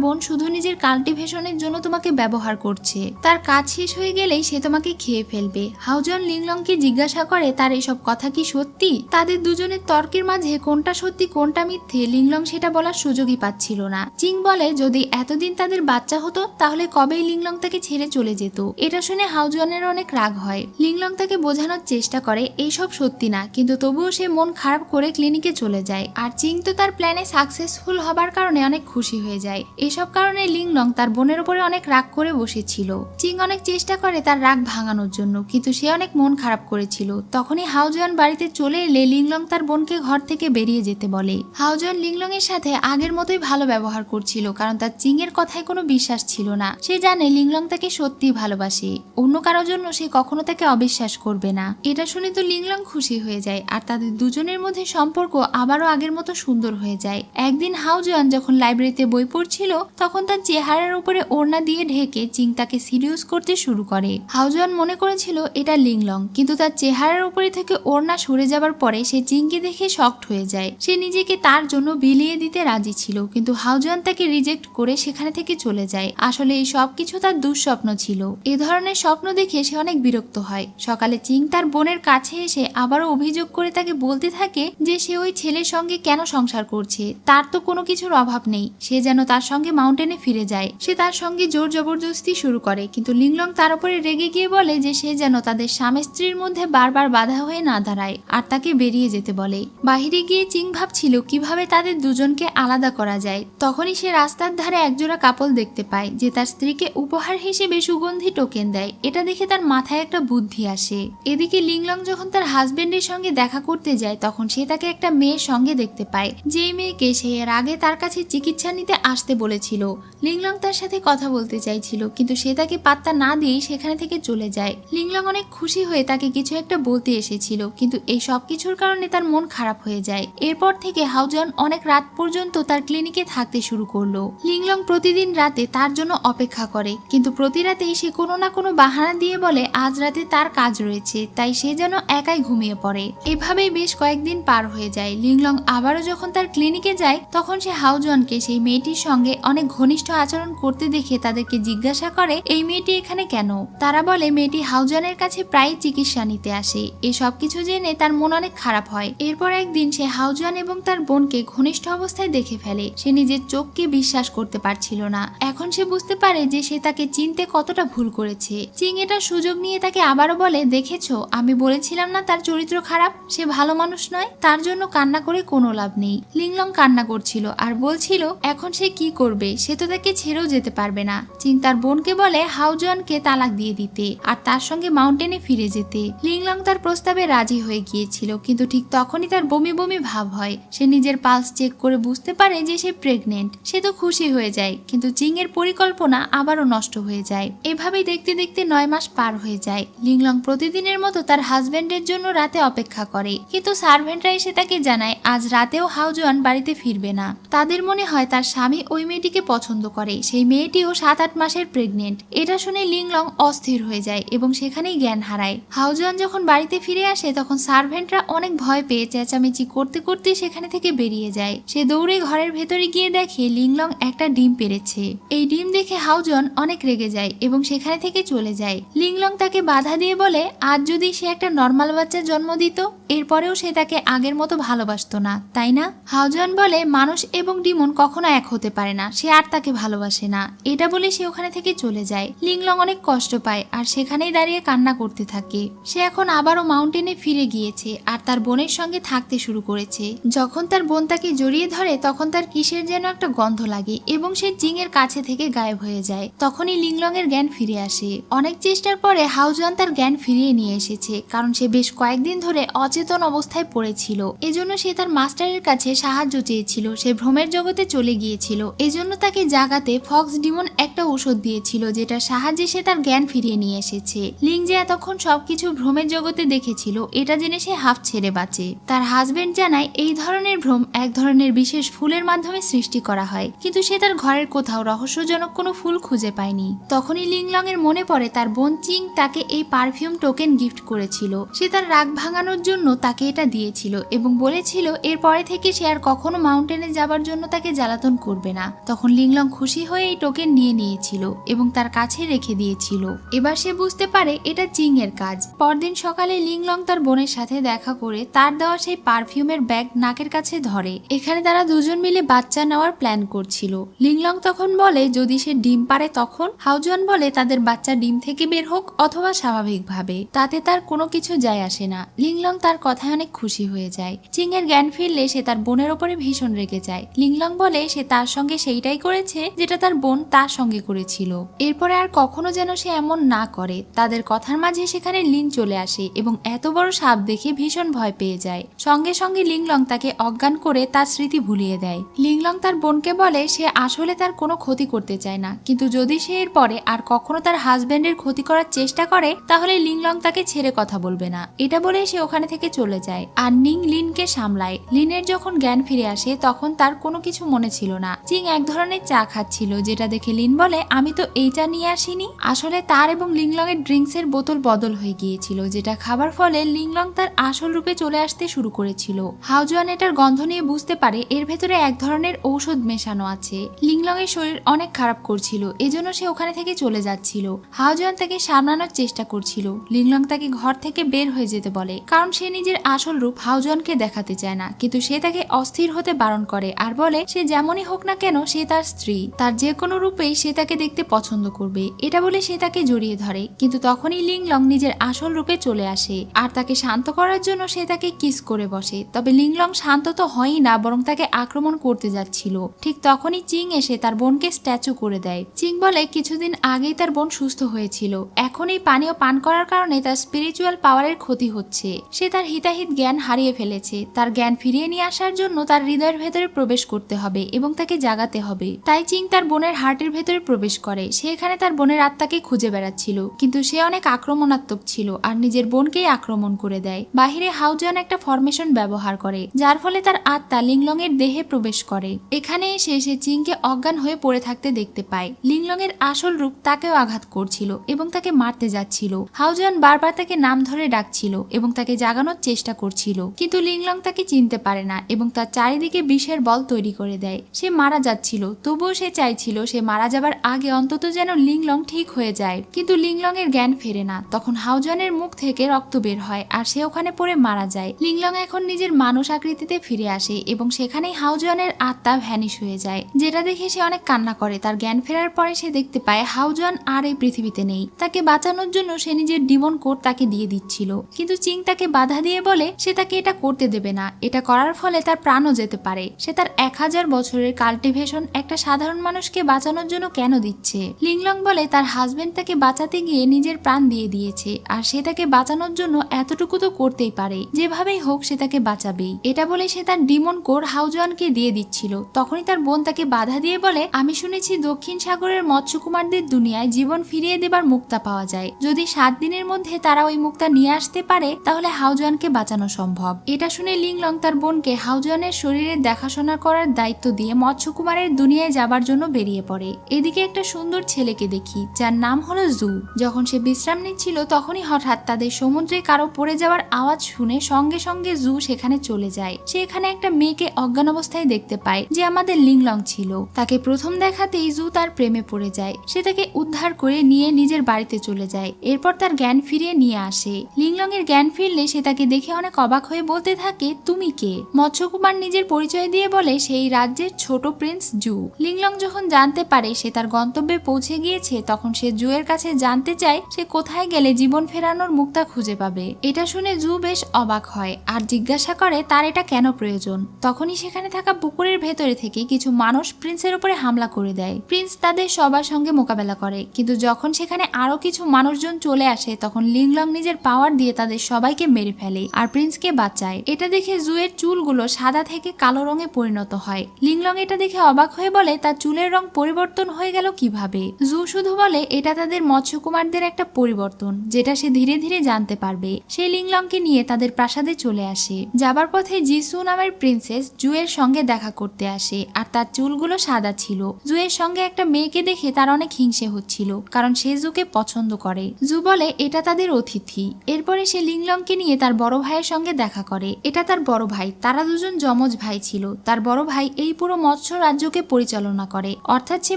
বোন শুধু নিজের কাল্টিভেশনের জন্য তোমাকে ব্যবহার করছে, তার কাজ শেষ হয়ে গেলেই সে তোমাকে খেয়ে ফেলবে। হাউজুয়ান লিংলংকে জিজ্ঞাসা করে তার এসব কথা কি সত্যি। তাদের দুজনের তর্কের মাঝে কোনটা সত্যি কোনটা মিথ্যে লিংলং সেটা বলার সুযোগই পাচ্ছিল না। চিং বলে যদি এতদিন তাদের বাচ্চা হতো তাহলে কবেই লিংলং তাকে ছেড়ে চলে যেত। এটা শুনে হাউজুয়ানের অনেক রাগ হয়। লিংলং তাকে বোঝানোর চেষ্টা করে এইসব সত্যি না, কিন্তু তবুও সে মন খারাপ করে ক্লিনিকে চলে যায়। আর চিং তো তার প্ল্যানে সাকসেসফুল হবার কারণে অনেক খুশি হয়ে যায়। এসব কারণে লিংলং তার বোনের উপরে অনেক রাগ করে বসেছিল। চিং অনেক চেষ্টা করে তার রাগ ভাঙানোর জন্য, কিন্তু সে অনেক মন খারাপ করেছিল। তখনই হাউজুয়ান বাড়িতে চলে এলে লিংলং তার বোনকে ঘর থেকে বেরিয়ে যেতে বলে। হাউজুয়ান লিংলং এর সাথে আগের মতোই ভালো ব্যবহার করছিল, কারণ তার চিং এর কথায় কোনো বিশ্বাস ছিল না। সে জানে লিংলং তাকে সত্যি ভালোবাসে, অন্য কারোর জন্য সে কখনো তাকে অবিশ্বাস করবে না। এটা শুনে তো লিংলং খুশি হয়ে যায় আর তাদের দুজনের মধ্যে সম্পর্ক আবারও আগের মতো সুন্দর হয়ে যায়। একদিন হাউজুয়ান যখন লাইব্রেরিতে বই পড়ছিল তখন তার চেহারার উপরে ওড়না দিয়ে ঢেকে চিং তাকে সিরিয়াস করতে শুরু করে। হাউজুয়ান মনে করেছিল এটা লিংলং, কিন্তু তার চেহারার উপরে থেকে ওড়না সরে যাবার পরে সে চিংকে দেখে শকড হয়ে যায়। সে নিজেকে তার জন্য বিলিয়ে দিতে রাজি ছিল, কিন্তু হাউজুয়ান তাকে রিজেক্ট করে সেখানে থেকে চলে যায়। আসলে এই সবকিছু তার দুঃস্বপ্ন ছিল। এ ধরনের স্বপ্ন দেখে সে অনেক বিরক্ত হয়। সকালে চিং তার বোনের কাছে এসে আবারও অভিযোগ করে তাকে বলতে থাকে যে সে ওই ছেলের সঙ্গে কেন সংসার করছে, তার তো কোনো কিছুর অভাব নেই, সে যেন তার সঙ্গে মাউন্টেনে ফিরে যায়। সে তার সঙ্গে জোর জবরদস্তি শুরু করে, কিন্তু লিংলং তার উপরে রেগে গিয়ে বলে যে সে যেন তাদের স্বামী স্ত্রীর মধ্যে বারবার বাধা হয়ে না দাঁড়ায় আর তাকে বেরিয়ে যেতে বলে। বাহিরে গিয়ে চিং ভাবছিল কিভাবে তাদের দুজনকে আলাদা করা যায়। তখনই সে রাস্তার ধারে একজোড়া কাপল দেখতে পায় যে তার স্ত্রীকে উপহার হিসেবে সুগন্ধি টোকেন দেয়। এটা দেখে তার মাথায় একটা বুদ্ধি আসে। এদিকে লিংলং যখন তার হাজবেন্ডের সঙ্গে দেখা করতে যায় তখন সে তাকে একটা মেয়ের সঙ্গে দেখতে পায়, যেই মেয়েকে সে এর আগে তার কাছে চিকিৎসা নিতে আসতে বলেছিল। লিংলং তার সাথে কথা বলতে চাইছিল, কিন্তু সে তাকে পাত্তা না দিয়েই সেখানে থেকে চলে যায়। লিংলং অনেক খুশি হয়ে তাকে কিছু একটা বলতে এসেছিল, কিন্তু এই সব কিছুর কারণে তার মন খারাপ হয়ে যায়। এরপর থেকে হাউজুয়ান অনেক রাত পর্যন্ত তার ক্লিনিকে থাকতে শুরু করলো। লিংলং প্রতিদিন রাতে তার জন্য অপেক্ষা করে, কিন্তু প্রতি রাতেই সে কোনো না কোনো বাহানা দিয়ে বলে আজ রাতে তার কাজ রয়েছে, তাই সে যেন একাই ঘুমিয়ে পড়ে। এভাবেই বেশ কয়েকদিন পার হয়ে যায়। লিংলং আবারও যখন তার ক্লিনিকে যায় তখন সে হাউজুয়ানকে সেই মেয়েটির সঙ্গে অনেক ঘনিষ্ঠ আচরণ করতে দেখে তাদেরকে জিজ্ঞাসা করে এই মেয়েটি এখানে কেন। তারা বলে মেয়েটি হাউজুয়ানের কাছে প্রায় চিকিৎসা নিতে আসে। এই সব কিছু জেনে তার মন অনেক খারাপ হয়। এরপর একদিন সে হাউজুয়ান এবং তার বোনকে ঘনিষ্ঠ অবস্থায় দেখে ফেলে। সে নিজের চোখকে বিশ্বাস করতে পারছিল না। এখন সে বুঝতে পারে যে সে তাকে চিনতে কতটা ভুল করেছে। চিং এটা সুযোগ নিয়ে তাকে আবারও বলে দেখেছো, আমি বলেছিলাম না তার চরিত্র খারাপ, সে ভালো মানুষ নয়, তার জন্য কান্না করে কোনো লাভ নেই। লিংলং কান্না করছিল আর বলছিল এখন সে কি করবে, সে তো তাকে ছেড়েও যেতে পারবে না। চিং তার বোনকে বলে হাউজুয়ানকে তালাক দিয়ে দিতে আর তার সঙ্গে মাউন্টেনে ফিরে যেতে। লিংলং তার প্রস্তাবে রাজি হয়ে গিয়েছিল, কিন্তু ঠিক তখনই তার বমি বমি ভাব হয়। সে নিজের পালস চেক করে বুঝতে পারে যে সে প্রেগনেন্ট। সে তো খুশি হয়ে যায়, কিন্তু চিং এর পরিকল্পনা পরিকল্পনা আবারও নষ্ট হয়ে যায়। এভাবেই দেখতে দেখতে 9 মাস পার হয়ে যায়। লিংলং প্রতিদিনের মতো তার হাজবেন্ডের জন্য রাতে অপেক্ষা করে, কিন্তু সার্ভেন্টরা এসে তাকে জানায় আজ রাতেও হাওজোয়ান বাড়িতে ফিরবে না। তাদের মনে হয় তার স্বামী ওই মেয়েটিকে পছন্দ করে, সেই মেয়েটিও 7-8 মাসের প্রেগনেন্ট। এটা শুনে লিংলং অস্থির হয়ে যায় এবং সেখানেই জ্ঞান হারায়। হাওজোয়ান যখন বাড়িতে ফিরে আসে তখন সার্ভেন্টরা অনেক ভয় পেয়ে চেঁচামেচি করতে করতে সেখানে থেকে বেরিয়ে যায়। সে দৌড়ে ঘরের ভেতরে গিয়ে দেখে লিংলং একটা ডিম পেড়েছে। এই ডিম দেখে হাওজোয়ান অনেক রেগে যায় এবং সেখানে থেকে চলে যায়। লিংলং তাকে বাধা দিয়ে বলে আজ যদি সে একটা নর্মাল বাচ্চার জন্ম দিত এরপরেও সে তাকে আগের মতো ভালোবাসতো না, তাই না? হাওজোয়ান বলে মানুষ এবং ডিমন কখনো এক হতে পারে না, সে আর তাকে ভালোবাসে না। এটা বলে সে ওখানে থেকে চলে যায়। লিংলং অনেক কষ্ট পায় আর সেখানেই দাঁড়িয়ে কান্না করতে থাকে। সে এখন আবারও মাউন্টেনে ফিরে গিয়েছে আর তার বোনের সঙ্গে থাকতে শুরু করেছে। যখন তার বোন তাকে জড়িয়ে ধরে তখন তার কিসের যেন একটা গন্ধ লাগে এবং সে জিং এর কাছে থেকে গায়েব হয়ে যায়। তখনই লিংলং এর জ্ঞান ফিরে আসে। অনেক চেষ্টার পরে হাওজোয়ান তার জ্ঞান ফিরিয়ে নিয়ে এসেছে, কারণ সে বেশ কয়েকদিন ধরে অচেতন অবস্থায় পড়েছিল। এজন্য সে তার মাস্টারের কাছে সাহায্য চেয়েছিল। সে ভ্রমের জগতে চলে গিয়েছিল, এজন্য তাকে জাগাতে ফক্স ডিমন একটা ঔষধ দিয়েছিল যেটার সাহায্যে সে তার জ্ঞান ফিরিয়ে নিয়ে এসেছে। লিং যে এতক্ষণ সবকিছু ভ্রমের জগতে দেখেছিল এটা জেনে সে হাফ ছেড়ে বাঁচে। তার হাজবেন্ড জানায় এই ধরনের ভ্রম এক ধরনের বিশেষ ফুলের মাধ্যমে সৃষ্টি করা হয়, কিন্তু সে তার ঘরের কোথাও রহস্যজনক কোনো ফুল খুঁজে পায়নি। তখনই লিংলং এর মনে পড়ে তার বোন চিং তাকে এই পারফিউম টোকেন গিফট করেছিল। সে তার রাগ ভাঙানোর জন্য তাকে এটা দিয়েছিল এবং বলেছিল এরপরে থেকে সে আর কখনো মাউন্টেনে যাবার জন্য তাকে জ্বালাতন করবে না। তখন লিংলং খুশি হয়ে এই টোকেন নিয়ে নিয়েছিল এবং তার কাছে রেখে দিয়েছিল। এবার সে বুঝতে পারে এটা চিং এর কাজ। পরদিন সকালে লিংলং তার বোনের সাথে দেখা করে তার দেওয়া সেই পারফিউমের ব্যাগ নাকের কাছে ধরে। এখানে তারা দুজন মিলে বাচ্চা নেওয়ার প্ল্যান করছিল। লিংলং তখন বলে যদি সে ডিম পারে তখন। হাওজোয়ান বলে তাদের বাচ্চা ডিম থেকে বের হোক অথবা স্বাভাবিকভাবে, তাতে তার কোনো কিছু যায় আসে না। লিংলং তার কথায় অনেক খুশি হয়ে যায়। চিং এর জ্ঞান ফিরলে সে তার বোনের ওপরে ভীষণ রেগে যায়। লিংলং বলে সে তার সঙ্গে সেইটাই করেছে যেটা তার বোন তার সঙ্গে করেছিল। এরপরে আর কখনো যেন সে এমন না করে। তাদের কথার মাঝে সেখানে লিন চলে আসে এবং এত বড় সাপ দেখে ভীষণ ভয় পেয়ে যায়। সঙ্গে সঙ্গে লিংলং তাকে অজ্ঞান করে তার স্মৃতি ভুলিয়ে দেয়। লিংলং তার বোনকে বলে সে আসলে তার কোনো ক্ষতি করতে চায় না, কিন্তু যদি সে এর পরে আর কখনো তার হাজবেন্ডের ক্ষতি করার চেষ্টা করে তাহলে লিংলং তাকে ছেড়ে কথা বলবে না। এটা বলে সে ওখানে থেকে চলে যায় আর নিং লিনকে সামলায়। লিনের যখন জ্ঞান ফিরে আসে তখন তার কোনো কিছু মনে ছিল না। চিং এক ধরনের চা খাচ্ছিল যেটা দেখে লিন বলে আমি তো এই চা নিয়ে আসিনি। আসলে তার এবং লিংলং এর ড্রিঙ্কস এর বোতল বদল হয়ে গিয়েছিল, যেটা খাবার ফলে লিংলং তার আসল রূপে চলে আসতে শুরু করেছিল। হাওজোয়ান এটার গন্ধ নিয়ে বুঝতে পারে এর ভেতরে এক ধরনের ঔষধ মেশানো আছে। লিংলং এর শরীর অনেক খারাপ করছিল, এজন্য সে ওখানে থেকে চলে যাচ্ছিল। হাওজোয়ান তাকে সামলানোর চেষ্টা করছিল। লিংলং তাকে ঘর থেকে বের হয়ে যেতে বলে, কারণ সে নিজের আসল রূপ হাওজোয়ানকে দেখাতে চায় না, কিন্তু সে তাকে অস্থির হতে বারণ করে আর বলে সে যেমনই হোক না কেন সে তার স্ত্রী, তার যে কোনো রূপেই সে তাকে দেখতে পছন্দ করবে। এটা বলে সে তাকে জড়িয়ে ধরে, কিন্তু তখনই লিংলং নিজের আসল রূপে চলে আসে আর তাকে শান্ত করার জন্য সে তাকে কিস করে বসে। তবে লিংলং শান্ত তো হয়ই না, বরং তাকে আক্রমণ করতে যাচ্ছিল। ঠিক তখনই চিং এসে তার বোনকে স্ট্যাচু করে দেয়। চিং বলে কিছুদিন আগেই তার বোন সুস্থ হয়েছিল, এখন এই পানীয় পান করার কারণে তার স্পিরিচুয়াল পাওয়ারের ক্ষতি হচ্ছে। সে তার হিতাহিত জ্ঞান হারিয়ে ফেলেছে। তার জ্ঞান ফিরিয়ে নিয়ে আসার জন্য তার হৃদয়ের ভেতরে প্রবেশ করতে হবে এবং তাকে জাগাতে হবে। তাই চিং তার বোনের হার্টের ভেতরে প্রবেশ করে। সে এখানে তার বোনের আত্মাকে খুঁজে বেড়াচ্ছিল, কিন্তু সে অনেক আক্রমণাত্মক ছিল আর নিজের বোনকেই আক্রমণ করে দেয়। বাহিরে হাওজোয়ান একটা ফরমেশন ব্যবহার করে যার ফলে তার আত্মা লিংলং এর দেহে প্রবেশ করে। এখানে এসে সে চিংকে অজ্ঞান হয়ে পড়ে থাকতে দেখতে পায়। লিংলং এর আসল রূপ তাকেও আঘাত করছিল এবং তাকে মারতে যাচ্ছিল। হাওজোয়ান বারবার তাকে নাম ধরে ডাকছিল এবং তাকে জাগানোর চেষ্টা করছিল, কিন্তু লিংলং তাকে চিনতে পারে না এবং তার চারিদিকে বিষের বল তৈরি করে দেয়। সে মারা যাচ্ছিল, তবুও সে চাইছিল সে মারা যাবার আগে অন্তত যেন লিংলং ঠিক হয়ে যায়, কিন্তু লিংলং এর জ্ঞান ফেরে না। তখন হাওজোয়ানের মুখ থেকে রক্ত বের হয় আর সে ওখানে পড়ে মারা যায়। লিংলং এখন নিজের মানুষ আকৃতিতে ফিরে আসে এবং সেখানেই হাওজোয়ানের আত্মা ভ্যানিশ হয়ে যায়, যেটা দেখে সে অনেক কান্না করে। তার জ্ঞান ফেরার পরে সে দেখতে পায় হাওজোয়ান আর এই পৃথিবীতে নেই। তাকে বাঁচানোর জন্য সে নিজের ডিমন কোড তাকে দিয়ে দিচ্ছিল, কিন্তু চিং তাকে বাধা দিয়ে বলে সে তাকে এটা করতে দেবে না। এটা করার ফলে তার প্রাণও যেতে পারে। সে তার 1000 বছরের কাল্টিভেশন একটা সাধারণ মানুষকে বাঁচানোর জন্য কেন দিচ্ছে? লিংলং বলে তার হাজবেন্ড তাকে বাঁচাতে গিয়ে নিজের প্রাণ দিয়ে দিয়েছে আর সে তাকে বাঁচানোর জন্য এতটুকু তো করতেই পারে, যেভাবেই হোক সে তাকে বাঁচাবেই। এটা বলে সে তার ডিমন কোড হাওজোয়ানকে দিয়ে দিচ্ছিল। তখনই তার বোন তাকে বাধা দিয়ে বলে আমি শুনেছি দক্ষিণ সাগরের মৎস্যকুমারদের দুনিয়ায় জীবন ফিরিয়ে দেবার মুক্তা পাওয়া যায়। যদি 7 দিনের মধ্যে তারা ওই মুক্তা নিয়ে আসতে পারে তাহলে হাউজওয়ানকে বাঁচানো সম্ভব। এটা শুনে লিংলং তার বোনকে হাউজওয়ানের শরীরের দেখাশোনা করার দায়িত্ব দিয়ে মৎস্যকুমারের দুনিয়ায় যাবার জন্য বেরিয়ে পড়ে। এদিকে একটা সুন্দর ছেলেকে দেখি যার নাম হলো জু। যখন সে বিশ্রাম নিচ্ছিল তখনই হঠাৎ তাদের সমুদ্রে কারো পড়ে যাওয়ার আওয়াজ শুনে সঙ্গে সঙ্গে জু সেখানে চলে যায়। সে এখানে একটা মেয়েকে অজ্ঞান অবস্থায় দেখতে পায় যে আমাদের লিংলং ছিল। তাকে প্রথম দেখাতেই জু তার প্রেমে পড়ে যায়। সে তাকে উদ্ধার করে নিয়ে নিজের বাড়িতে চলে যায়। এরপর তার জ্ঞান ফিরিয়ে নিয়ে আসে। লিংলং এর জ্ঞান ফিরলে সে তাকে দেখে অনেক অবাক হয়ে বলতে থাকে, তুমি কে? মৎস্যকুমার নিজের পরিচয় দিয়ে বলে সেই রাজ্যের ছোট প্রিন্স জু। লিংলং যখন জানতে পারে সে তার গন্তব্যে পৌঁছে গিয়েছে তখন সে জু এর কাছে জানতে চায় সে কোথায় গেলে জীবন ফেরানোর মুক্তা খুঁজে পাবে। এটা শুনে জু বেশ অবাক হয় আর জিজ্ঞাসা করে তার এটা কেন প্রয়োজন। তখনই সেখানে থাকা পুকুরের ভেতরে থেকে কিছু মানুষ প্রিন্সের উপরে হামলা করে দেয়। প্রিন্স তাদের সবার সঙ্গে মোকাবেলা করে, কিন্তু যখন সেখানে আরো কিছু মানুষজন চলে আসে তখন লিংলং নিজের পাওয়ার দিয়ে তাদের সবাইকে মেরে ফেলে আর প্রিন্সকে বাঁচায়। এটা দেখে জুয়ের চুলগুলো সাদা থেকে কালো রঙে পরিণত হয়। লিংলং এটা দেখে অবাক হয়ে বলে তার চুলের রং পরিবর্তন হয়ে গেল কিভাবে। জু শুধু বলে এটা তাদের মৎস্যকুমারদের একটা পরিবর্তন যেটা সে ধীরে ধীরে জানতে পারবে। সে লিংলংকে নিয়ে তাদের প্রাসাদে চলে আসে। যাবার পথে জিসু নামের প্রিন্সেস জুয়ের সঙ্গে দেখা করতে আসে আর তার চুলগুলো সাদা ছিল। জুয়ের সঙ্গে একটা মেয়েকে দেখে তার অনেক হিংসে হচ্ছিল কারণ সে জুকে পছন্দ করে। জু বলে এটা তাদের অতিথি। এরপরে সে লিংলংকে নিয়ে তার বড় ভাইয়ের সঙ্গে দেখা করে। এটা তার বড় ভাই, তারা দুজন যমজ ভাই ছিল। তার বড় ভাই এই পুরো মৎস্য রাজ্যকে পরিচালনা করে, অর্থাৎ সে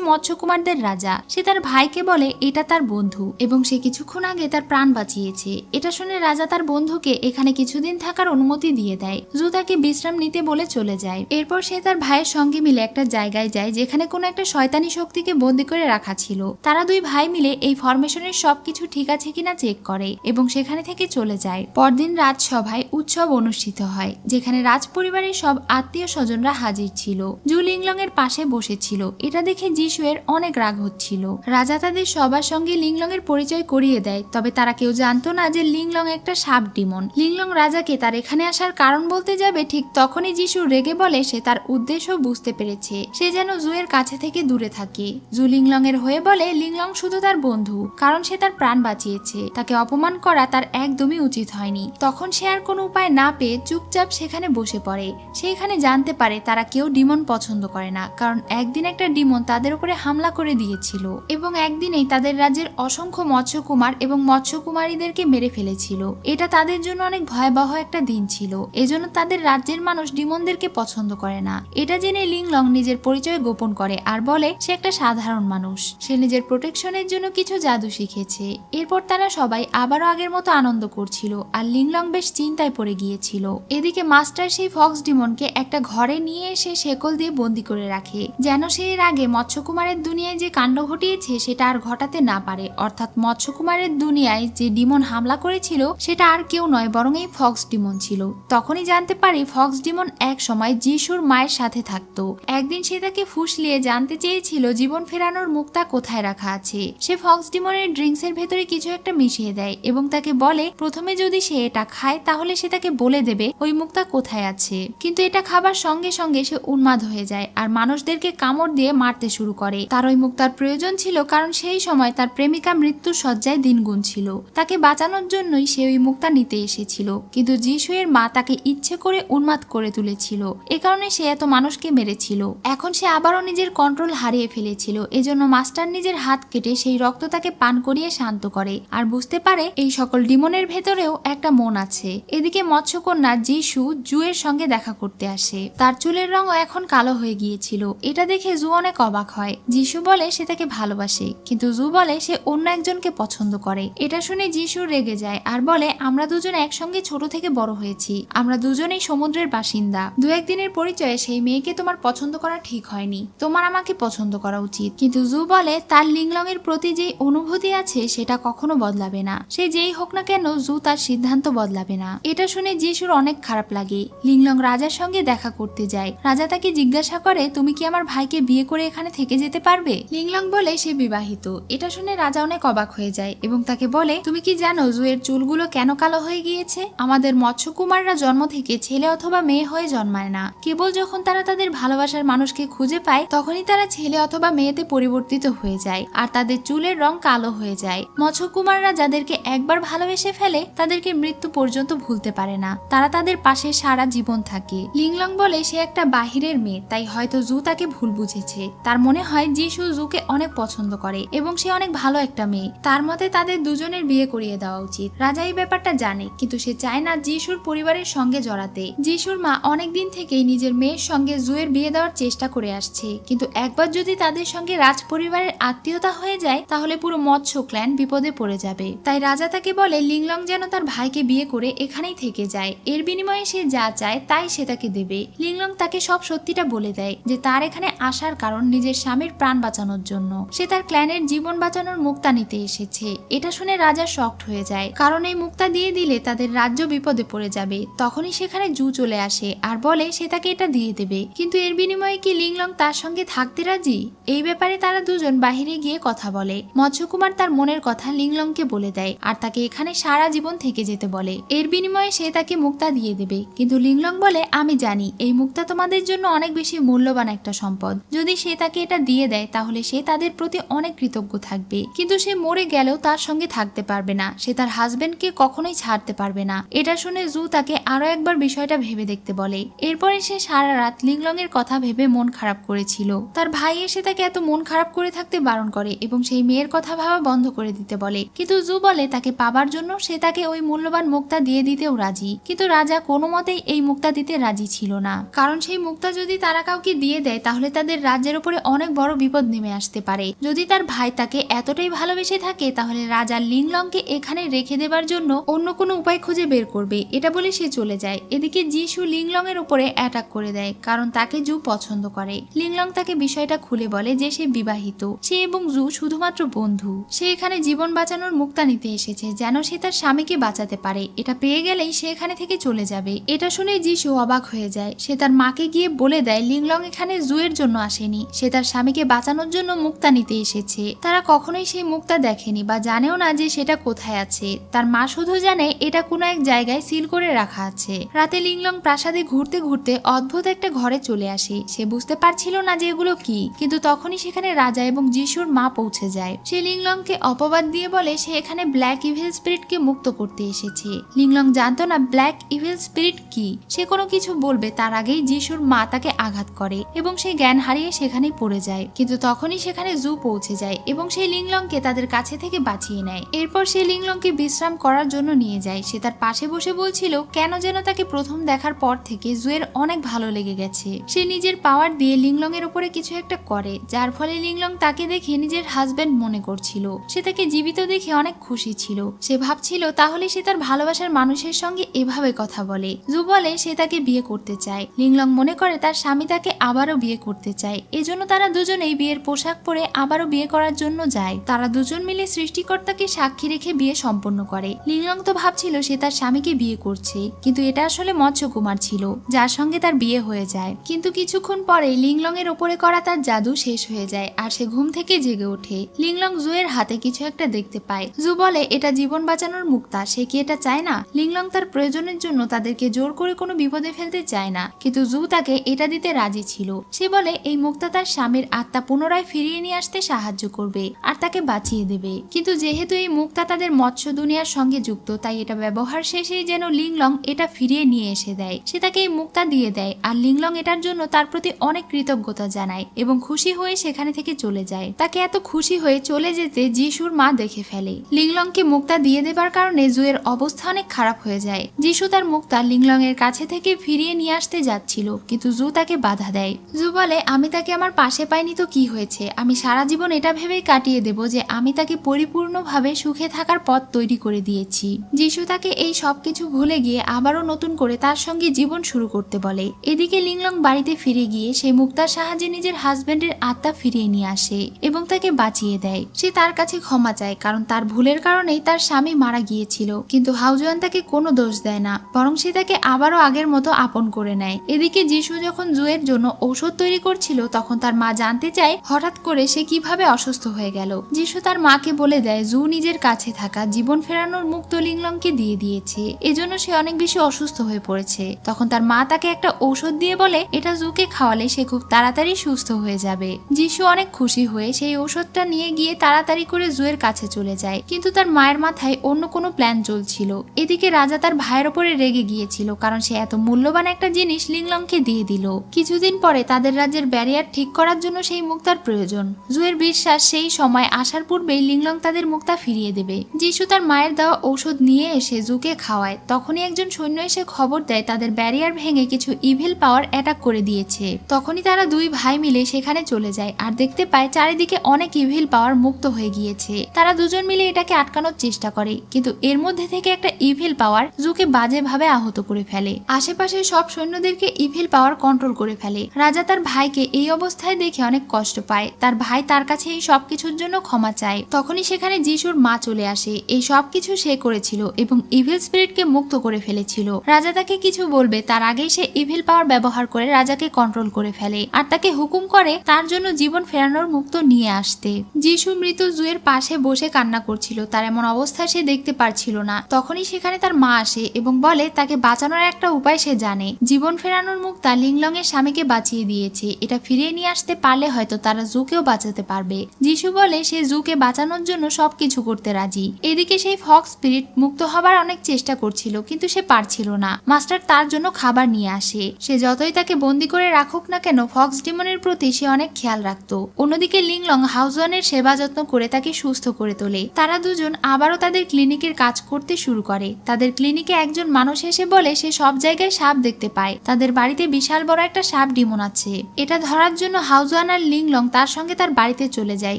মৎস্যকুমারদের রাজা। সে তার ভাইকে বলে এটা তার বন্ধু এবং সে কিছুক্ষণ আগে তার প্রাণ বাঁচিয়েছে। এটা শুনে রাজা তার বন্ধুকে এখানে কিছুদিন থাকার অনুমতি দিয়ে দেয়। জু তাকে বিশ্রাম নিতে বলে চলে যায়। এরপর সে তার ভাইয়ের সঙ্গে মিলে একটা জায়গায় যায় যেখানে কোনো একটা শয়তানি শক্তিকে বন্দী করে রাখা ছিল। তারা দুই ভাই মিলে এই ফরমেশনের সবকিছু ঠিক আছে কিনা চেক করে এবং সেখানে থেকে চলে যায়। পরদিন রাজসভায় উৎসব অনুষ্ঠিত হয় যেখানে রাজ পরিবারের সব আত্মীয় স্বজনরা হাজির ছিল। জু লিংলং এর পাশে বসেছিল। এটা দেখে জিসুয়ের অনেক রাগ হচ্ছিল। রাজা তাদের সবার সঙ্গে লিংলং এর পরিচয় করিয়ে দেয়, তবে তারা কেউ জানতো না যে লিংলং একটা সাপ ডিমন। লিংলং রাজাকে তার এখানে আসার কারণ বলতে যাবে ঠিক তখনই জিসু রেগে বলে সে তার উদ্দেশ্য বুঝতে পেরেছে। সে যেন জুয়ের কাছে থেকে দূরে থাকে। জু লিংলং এর হয়ে বলে লিংলং শুধু তার বন্ধু, কারণ সে তার প্রাণ বাঁচিয়েছে। তাকে অপমান করা তার একদমই উচিত হয়নি। তখন সে আর কোনো উপায় না পেয়ে চুপচাপ সেখানে বসে পড়ে। সে এখানে জানতে পারে তারা কেউ ডিমন পছন্দ করে না, কারণ একদিন একটা ডিমন তাদের উপরে হামলা করে দিয়েছিল এবং একদিনেই তাদের রাজ্যের অসংখ্য মৎস্যকুমার এবং মৎস্যকুমারীদেরকে মেরে ফেলেছিল। এটা তাদের জন্য অনেক ভয়াবহ একটা দিন ছিল। এজন্য তাদের রাজ্যের মানুষ ডিমনদেরকে পছন্দ করে না। এটা জেনে লিংলং নিজের পরিচয় গোপন করে আর বলে সে একটা সাধারণ মানুষ। সে নিজের প্রোটেকশনের জন্য কিছু জাদু শিখেছে। এরপর তারা সবাই আবারও আগের মতো আনন্দ করছিল আর লিংলং বেশ চিন্তায় পড়ে গিয়েছিল। এদিকে মাস্টার সেই ফক্স ডিমনকে একটা ঘরে নিয়ে এসে শেকল দিয়ে বন্দি করে রাখে, যেন সে এর আগে মৎস্যকুমারের দুনিয়ায় যে কাণ্ড ঘটিয়েছে সেটা আর ঘটাতে না পারে। অর্থাৎ মৎস্যকুমারের দুনিয়ায় যে ডিমন হামলা করেছিল সেটা আর কেউ নয় বরং এই ফক্স ডিমন ছিল। তখনই জানতে পারি ফক্স ডিমন এক সময় যিশুর মায়ের সাথে থাকতো। একদিন সে তাকে ফুসলিয়ে জানতে চেয়েছিল জীবন ফেরানোর মুক্তা কোথায় রাখা আছে। সে ফক্স ডিমনের ড্রিঙ্কস এর ভেতরে কিছু একটা মিশিয়ে দেয় এবং তাকে বলে প্রথমে যদি সে এটা খায় তাহলে সে তাকে বলে দেবে ওই মুক্তা কোথায় আছে। কিন্তু এটা খাবার সঙ্গে সঙ্গে সে উন্মাদ হয়ে যায় আর মানুষদেরকে কামড় দিয়ে মারতে শুরু করে। তার ওই মুক্তার প্রয়োজন ছিল কারণ সেই সময় তার প্রেমিকা মৃত্যুর শয্যায় দিন গুনছিল। তাকে বাঁচানোর জন্যই সে ওই মুক্তা নিতে এসেছিল, কিন্তু যিশুয়ের মা তাকে ইচ্ছে করে উন্মাদ করে তুলেছিল। এ কারণে সে এত মানুষকে মেরেছিল। এখন সে আবারও নিজের কন্ট্রোল হারিয়ে ফেলেছিল। এজন্য মাস্টার নিজের হাত কেটে সেই রক্ত তাকে পান করিয়ে শান্ত করে আর বুঝতে পারে এই সকল ডিমনের ভেতরেও একটা মন আছে। এদিকে মৎস্যকন্যা যিশু জুয়ের সঙ্গে দেখা করতে আসে। তার চুলের রঙও এখন কালো হয়ে গিয়েছিল। এটা দেখে জু অনেক অবাক হয়। যিশু বলে সে তাকে ভালোবাসে, কিন্তু জু বলে সে অন্য একজনকে পছন্দ করে। এটা শুনে যিশু রেগে যায় আর বলে আমরা দুজন একসঙ্গে ছোট থেকে বড় হয়েছি, আমরা দুজনেই সমুদ্রের বাসিন্দা। দু একদিনের পরিচয়ে সেই মেয়েকে তোমার পছন্দ করা ঠিক হয়নি, তোমার আমাকে পছন্দ করা উচিত। কিন্তু জু বলে তার লিংলং এর প্রতি যে অনুভূতি আছে সেটা কখনো বদলাবে না। সে যেই হোক না কেন জু তার সিদ্ধান্ত বদলাবে না। এটা শুনে যিশুর অনেক খারাপ লাগে। লিংলং রাজার সঙ্গে দেখা করতে যায়। রাজা তাকে জিজ্ঞাসা করে তুমি কি আমার ভাইকে বিয়ে করে এখানে থেকে যেতে পারবে। লিংলং বলে সে বিবাহিত। এটা শুনে রাজা অনেক অবাক হয়ে যায় এবং তাকে বলে তুমি কি জানো জুয়ের চুলগুলো কেন কালো হয়ে গিয়েছে। আমাদের মৎস্যকুমাররা জন্ম থেকে ছেলে অথবা মেয়ে হয়ে জন্মায় না। কেবল যখন তারা তাদের ভালোবাসার মানুষকে খুঁজে পায় তখনই তারা ছেলে অথবা মেয়েতে পরিবর্তিত হয়ে যায় আর তাদের চুলের রং কালো হয়ে যায়। মৎস্যকুমাররা যাদেরকে একবার ভালোবেসে ফেলে তাদেরকে মৃত্যু পর্যন্ত ভুলতে পারে না, তারা তাদের পাশে সারা জীবন থাকে। লিংলং বলে সে একটা বাহিরের মেয়ে, তাই হয়তো জু তাকে ভুল বুঝেছে। তার মনে হয় যিশু জুকে অনেক পছন্দ করে এবং সে অনেক ভালো একটা মেয়ে। তার মতে তাদের দুজনের বিয়ে করিয়ে দেওয়া উচিত। রাজা এই ব্যাপারটা জানে, কিন্তু সে চায় না যিশুর পরিবারের সঙ্গে জড়াতে। যিশুর মা অনেকদিন থেকেই নিজের মেয়ের সঙ্গে জুয়ের বিয়ে দেওয়ার চেষ্টা করে আসছে, কিন্তু একবার যদি তাদের সঙ্গে রাজ পরিবারের আত্মীয়তা হয়ে যায় তাহলে পুরো মৎস্য ক্ল্যান বিপদে পড়ে যাবে। তাই রাজা তাকে বলে লিংলং যেন তার ভাইকে বিয়ে করে এখানেই থেকে যায়, এর বিনিময়ে সে যা চায় তাই সে তাকে দেবে। লিংলং তাকে সব সত্যিটা বলে দেয় যে তার এখানে আসার কারণ নিজের স্বামীর প্রাণ বাঁচানোর জন্য। সে তার ক্ল্যানের জীবন বাঁচানোর মুক্তা নিতে এসেছে। এটা শুনে রাজা শকড হয়ে যায়, কারণ এই মুক্তা দিয়ে দিলে তাদের রাজ্য বিপদে পড়ে যাবে। তখনই সেখানে জু চলে আসে আর বলে সে তাকে এটা দিয়ে দেবে, কিন্তু এর বিনিময়ে কি লিংলং তার সঙ্গে থাকতে রাজি? এই ব্যাপারে তারা দুজন বাহিরে গিয়ে কথা বলে। মৎস্যকুমার তার মনের কথা লিংলংকে বলে দেয় আর তাকে এখানে সারা জীবন থেকে যেতে বলে। এর বিনিময়ে সে তাকে মুক্তা দিয়ে দেবে, কিন্তু লিংলং বলে আমি জানি এই মুক্তা তোমাদের জন্য অনেক বেশি মূল্যবান একটা সম্পদ। যদি সে তাকে এটা দিয়ে দেয় তাহলে সে তাদের প্রতি অনেক কৃতজ্ঞ থাকবে, কিন্তু সে মরে গেলেও তার সঙ্গে থাকতে পারবে না। সে তার হাজবেন্ডকে কখনোই ছাড়তে পারবে না। এটা শুনে জু তাকে আরো একবার বিষয়টা ভেবে দেখতে বলে। এরপরে সে সারা রাত লিংলং এর কথা ভেবে মন খারাপ করেছিল। তার ভাই এসে তাকে এত মন খারাপ করে থাকতে বারণ করে এবং সেই মেয়ের কথা ভাবা বন্ধ করে দিতে বলে, কিন্তু জু বলে তাকে পাবার জন্য সে তাকে ওই মূল্যবান মুক্তা দিয়ে দিতেও রাজি। কিন্তু রাজা কোনো মতেই এই মুক্তা দিতে রাজি ছিল না, কারণ সেই মুক্তা যদি তারা কাউকে দিয়ে দেয় তাহলে তাদের রাজ্যের উপরে অনেক বড় বিপদ নেমে আসতে পারে। যদি তার ভাই তাকে এতটাই ভালোবেসে থাকে তাহলে রাজা লিংলংকে এখানে রেখে দেবার জন্য অন্য কোনো উপায় খুঁজে বের করবে। এটা বলে সে চলে যায়। এদিকে যিশু লিংলং এর উপরে অ্যাটাক করে দেয়, কারণ তাকে জু পছন্দ করে। লিংলং তাকে বিষয়টা খুলে বলে যে সে বিবাহিত, সে এবং জু শুধুমাত্র বন্ধু। সে এখানে জীবন বাঁচানোর মুক্তা নিতে এসেছে যেন সে তার স্বামীকে বাঁচাতে পারে। এটা পেয়ে গেলেই সে এখানে থেকে চলে যাবে। এটা শুনে যিশু অবাক হয়ে যায়। সে তার মাকে গিয়ে বলে দেয় লিংলং এখানে জুয়ের জন্য আসেনি, সে তার স্বামীকে বাঁচানোর জন্য মুক্তা নিতে এসেছে। তারা কখনোই সেই মুক্তা দেখেনি বা জানেও না যে সেটা কোথায় আছে। তার মা শুধু জানে এটা কোনো এক জায়গায় সিল করে রাখা আছে। রাতে লিংলং প্রাসাদে ঘুরতে ঘুরতে অদ্ভুত একটা ঘরে চলে আসে। সে বুঝতে পারছিল না যে এগুলো কি, কিন্তু তখনই সেখানে রাজা এবং যিশুর মা পৌঁছে যায়। সে লিংলংকে অপবাদ দিয়ে বলে সে এখানে ব্ল্যাক ইভিল স্পিরিটকে মুক্ত করতে এসেছে। লিংলং জানতো না ব্ল্যাক ইভিল স্পিরিট কি। সে কোনো কিছু বলবে তার আগেই যিশুর মা তাকে আঘাত করে এবং সে জ্ঞান হারিয়ে সেখানেই পড়ে যায়। কিন্তু তখনই সেখানে জু পৌঁছে যায় এবং সেই লিংলংকে তাদের কাছে থেকে বাঁচিয়ে নেয়। এরপর সে লিংলংকে বিশ্রাম করার জন্য নিয়ে যায়। সে তার পাশে বসে বলছিল কেন যেন তাকে প্রথম দেখার পর থেকে জুয়ের অনেক ভালো লেগে গেছে। সে নিজের পাওয়ার দিয়ে লিংলং এর উপরে কিছু একটা করে, যার ফলে লিংলং তাকে দেখে নিজের হাজবেন্ড মনে করছিল। সে তাকে জীবিত দেখে অনেক খুশি ছিল। সে ভাবছিল তাহলে সে তার ভালোবাসার মানুষের সঙ্গে এভাবে কথা বলে। জু বলে সে তাকে বিয়ে করতে চায়। লিংলং মনে করে তার স্বামী তাকে আবারও বিয়ে করতে চায়, এজন্য তারা দুজনেই বিয়ের পোশাক পরে আবারও বিয়ে করার জন্য যায়। তারা দুজন মিলে সৃষ্টিকর্তাকে সাক্ষী রেখে বিয়ে সম্পন্ন করে। লিংলং তো ভাবছিল সে তার স্বামীকে বিয়ে করছে, কিন্তু এটা আসলে মৎস্যকুমার ছিল যার সঙ্গে তার বিয়ে হয়ে যায়। কিন্তু কিছুক্ষণ পরে লিংলং এর উপরে করা তার জাদু শেষ হয়ে যায় আর সে ঘুম থেকে জেগে ওঠে। লিংলং জুয়ের হাতে কিছু একটা দেখতে পায়। জু বলে এটা জীবন বাঁচানোর মুক্তা, সে কি এটা চায় না? লিংলং তার প্রয়োজনের জন্য তাদেরকে জোর করে কোনো বিপদে ফেলতে চায় না, কিন্তু জু তাকে এটা দিতে রাজি ছিল। সে বলে এই মুক্তা তার স্বামীর আত্মা পুনরায় ফিরিয়ে নিয়ে আসতে সাহায্য করবে আর তাকে বাঁচিয়ে দেবে। কিন্তু যেহেতু এই মুক্তা তাদের মৎস্য দুনিয়ার সঙ্গে যুক্ত, তাই এটা ব্যবহার শেষেই যেন লিংলং এটা ফিরিয়ে নিয়ে এসে দেয়। সে তাকে এই মুক্তা দিয়ে দেয় আর লিংলং এটার জন্য তার প্রতি অনেক কৃতজ্ঞতা জানায় এবং খুশি হয়ে সেখানে থেকে চলে যায়। তাকে এত খুশি হয়ে চলে যেতে যিশুর মা দেখে ফেলে। লিংলংকে মুক্তা দিয়ে দেবার কারণে জুয়ের অবস্থা অনেক খারাপ হয়ে যায়। যিশু তার মুক্তা লিংলং এর কাছে থেকে ফিরিয়ে নিয়ে আসতে যাচ্ছিল, কিন্তু জু তাকে বাধা দেয়। জু বলে আমি তাকে আমার পাশে পাইনি তো কি হয়েছে, আমি সারা জীবন এটা ভেবেই কাটিয়ে দেব যে আমি তাকে পরিপূর্ণভাবে সুখে থাকার পথ তৈরি করে দিয়েছি। যিশু তাকে এই সবকিছু ভুলে গিয়ে আবারও নতুন করে তার সঙ্গে জীবন শুরু করতে বলে। এদিকে লিংলং বাড়িতে ফিরে গিয়ে সে মুক্তার সাহায্যে নিজের হাজবেন্ডের আত্মা ফিরিয়ে নিয়ে আসে এবং তাকে বাঁচিয়ে দেয়। সে তার কাছে ক্ষমা চায়, কারণ তার ভুলের কারণেই তার স্বামী মারা গিয়েছিল। কিন্তু হাউজুয়ান তাকে কোনো দোষ দেয় না, বরং সে তাকে আবারও আগের মতো আপন করে নেয়। এদিকে যিশু যখন জুয়ের জন্য ঔষধ তৈরি করছিল তখন তার মা জানতে চায় হঠাৎ করে সে কিভাবে অসুস্থ হয়ে গেল। যিশু তার মাকে বলে দেয় জু নিজের কাছে থাকা জীবন ফেরানোর মুক্ত লিংলংকে দিয়ে দিয়েছে, এজন্য সে অনেক বেশি অসুস্থ হয়ে পড়েছে। তখন তার মা তাকে একটা ঔষধ দিয়ে বলে এটা জুকে খাওয়ালে সে খুব তাড়াতাড়ি সুস্থ হয়ে যাবে। যাবে। যিশু অনেক খুশি হয়ে সেই ঔষধটা নিয়ে গিয়ে তাড়াতাড়ি করে জুয়ের কাছে চলে যায়, কিন্তু তার মায়ের মাথায় অন্য কোনো প্ল্যান চলছিল। এদিকে রাজা তার ভাইয়ের ওপরে রেগে গিয়েছিল, কারণ সে এত মূল্যবান একটা জিনিস লিংলংকে দিয়ে দিল। কিছুদিন পরে তাদের রাজ্যের ব্যারিয়ার ঠিক করার জন্য সেই মুক্তার প্রয়োজন। জুয়ের বিশ্বাস সেই সময় আসার পূর্বেই লিংলং তাদের মুক্তা ফিরিয়ে দেবে। যিশু তার মায়ের দেওয়া ঔষধ নিয়ে এসে জুকে খাওয়ায়। তখনই একজন সৈন্য এসে খবর দেয় তাদের ব্যারিয়ার ভেঙে কিছু ইভিল পাওয়ার অ্যাটাক করে দিয়েছে। তখনই তারা দুই ভাই মিলে সেখানে চলে যায় আর দেখতে পায় চারিদিকে অনেক ইভিল পাওয়ার মুক্ত হয়ে গিয়েছে। তারা দুজন মিলে এটাকে আটকানোর চেষ্টা করে, কিন্তু এর মধ্যে থেকে একটা ইভিল পাওয়ার জুকে বাজেভাবে আহত করে ফেলে। আশেপাশে সব সৈন্যদেরকে ইভিল পাওয়ার কন্ট্রোল করে ফেলে। রাজা তার ভাইকে এই অবস্থায় দেখে অনেক কষ্ট পায়। তার ভাই তার কাছে এই সবকিছুর জন্য ক্ষমা চায়। তখনই সেখানে যিশুর মা চলে আসে। এই সবকিছু সে করেছিল এবং ইভিল স্পিরিটকে মুক্ত করে ফেলেছিল। রাজা তাকে কিছু বলবে তার আগেই সে ইভিল পাওয়ার ব্যবহার করে রাজাকে কন্ট্রোল করে ফেলে আর তাকে হুকুম করে তার জন্য জীবন ফেরানোর মুক্ত নিয়ে আসতে। যিশু মৃত জুয়ের পাশে বসে কান্না করছিল। তার এমন অবস্থা সে দেখতে পারছিল না। তখনই সেখানে তার মা আসে এবং বলে তাকে বাঁচানোর একটা উপায় সে জানে। জীবন ফেরানোর মুক্তা লিংলং এর স্বামীকে বাঁচিয়ে দিয়েছে। এটা ফিরিয়ে নিয়ে আসতে পারলে হয়তো তারা জুকেও বাঁচাতে পারবে। যিশু বলে সে জুকে বাঁচানোর জন্য সবকিছু করতে রাজি। এদিকে সেই ফক্স স্পিরিট মুক্ত হবার অনেক চেষ্টা করছিল, কিন্তু সে পারছিল না। মাস্টার তার জন্য খাবার নিয়ে আসে। সে যতই তাকে বন্দি করে রাখুক না কেন, ফক্স ডিমনের প্রতি সে অনেক খেয়াল রাখতো। অন্যদিকে লিংলং হাউজওয়ানের সেবা যত্ন করে তাকে সুস্থ করে তোলে। তারা দুজন আবারও তাদের ক্লিনিকের কাজ করতে শুরু করে। তাদের ক্লিনিকে একজন মানুষ এসে বলে সে সব জায়গায় সাপ দেখতে পায়। তাদের বাড়িতে বিশাল বড় একটা সাপ ডিমন আছে। এটা ধরার জন্য হাউজওয়ান আর লিংলং তার সঙ্গে তার বাড়িতে চলে যায়,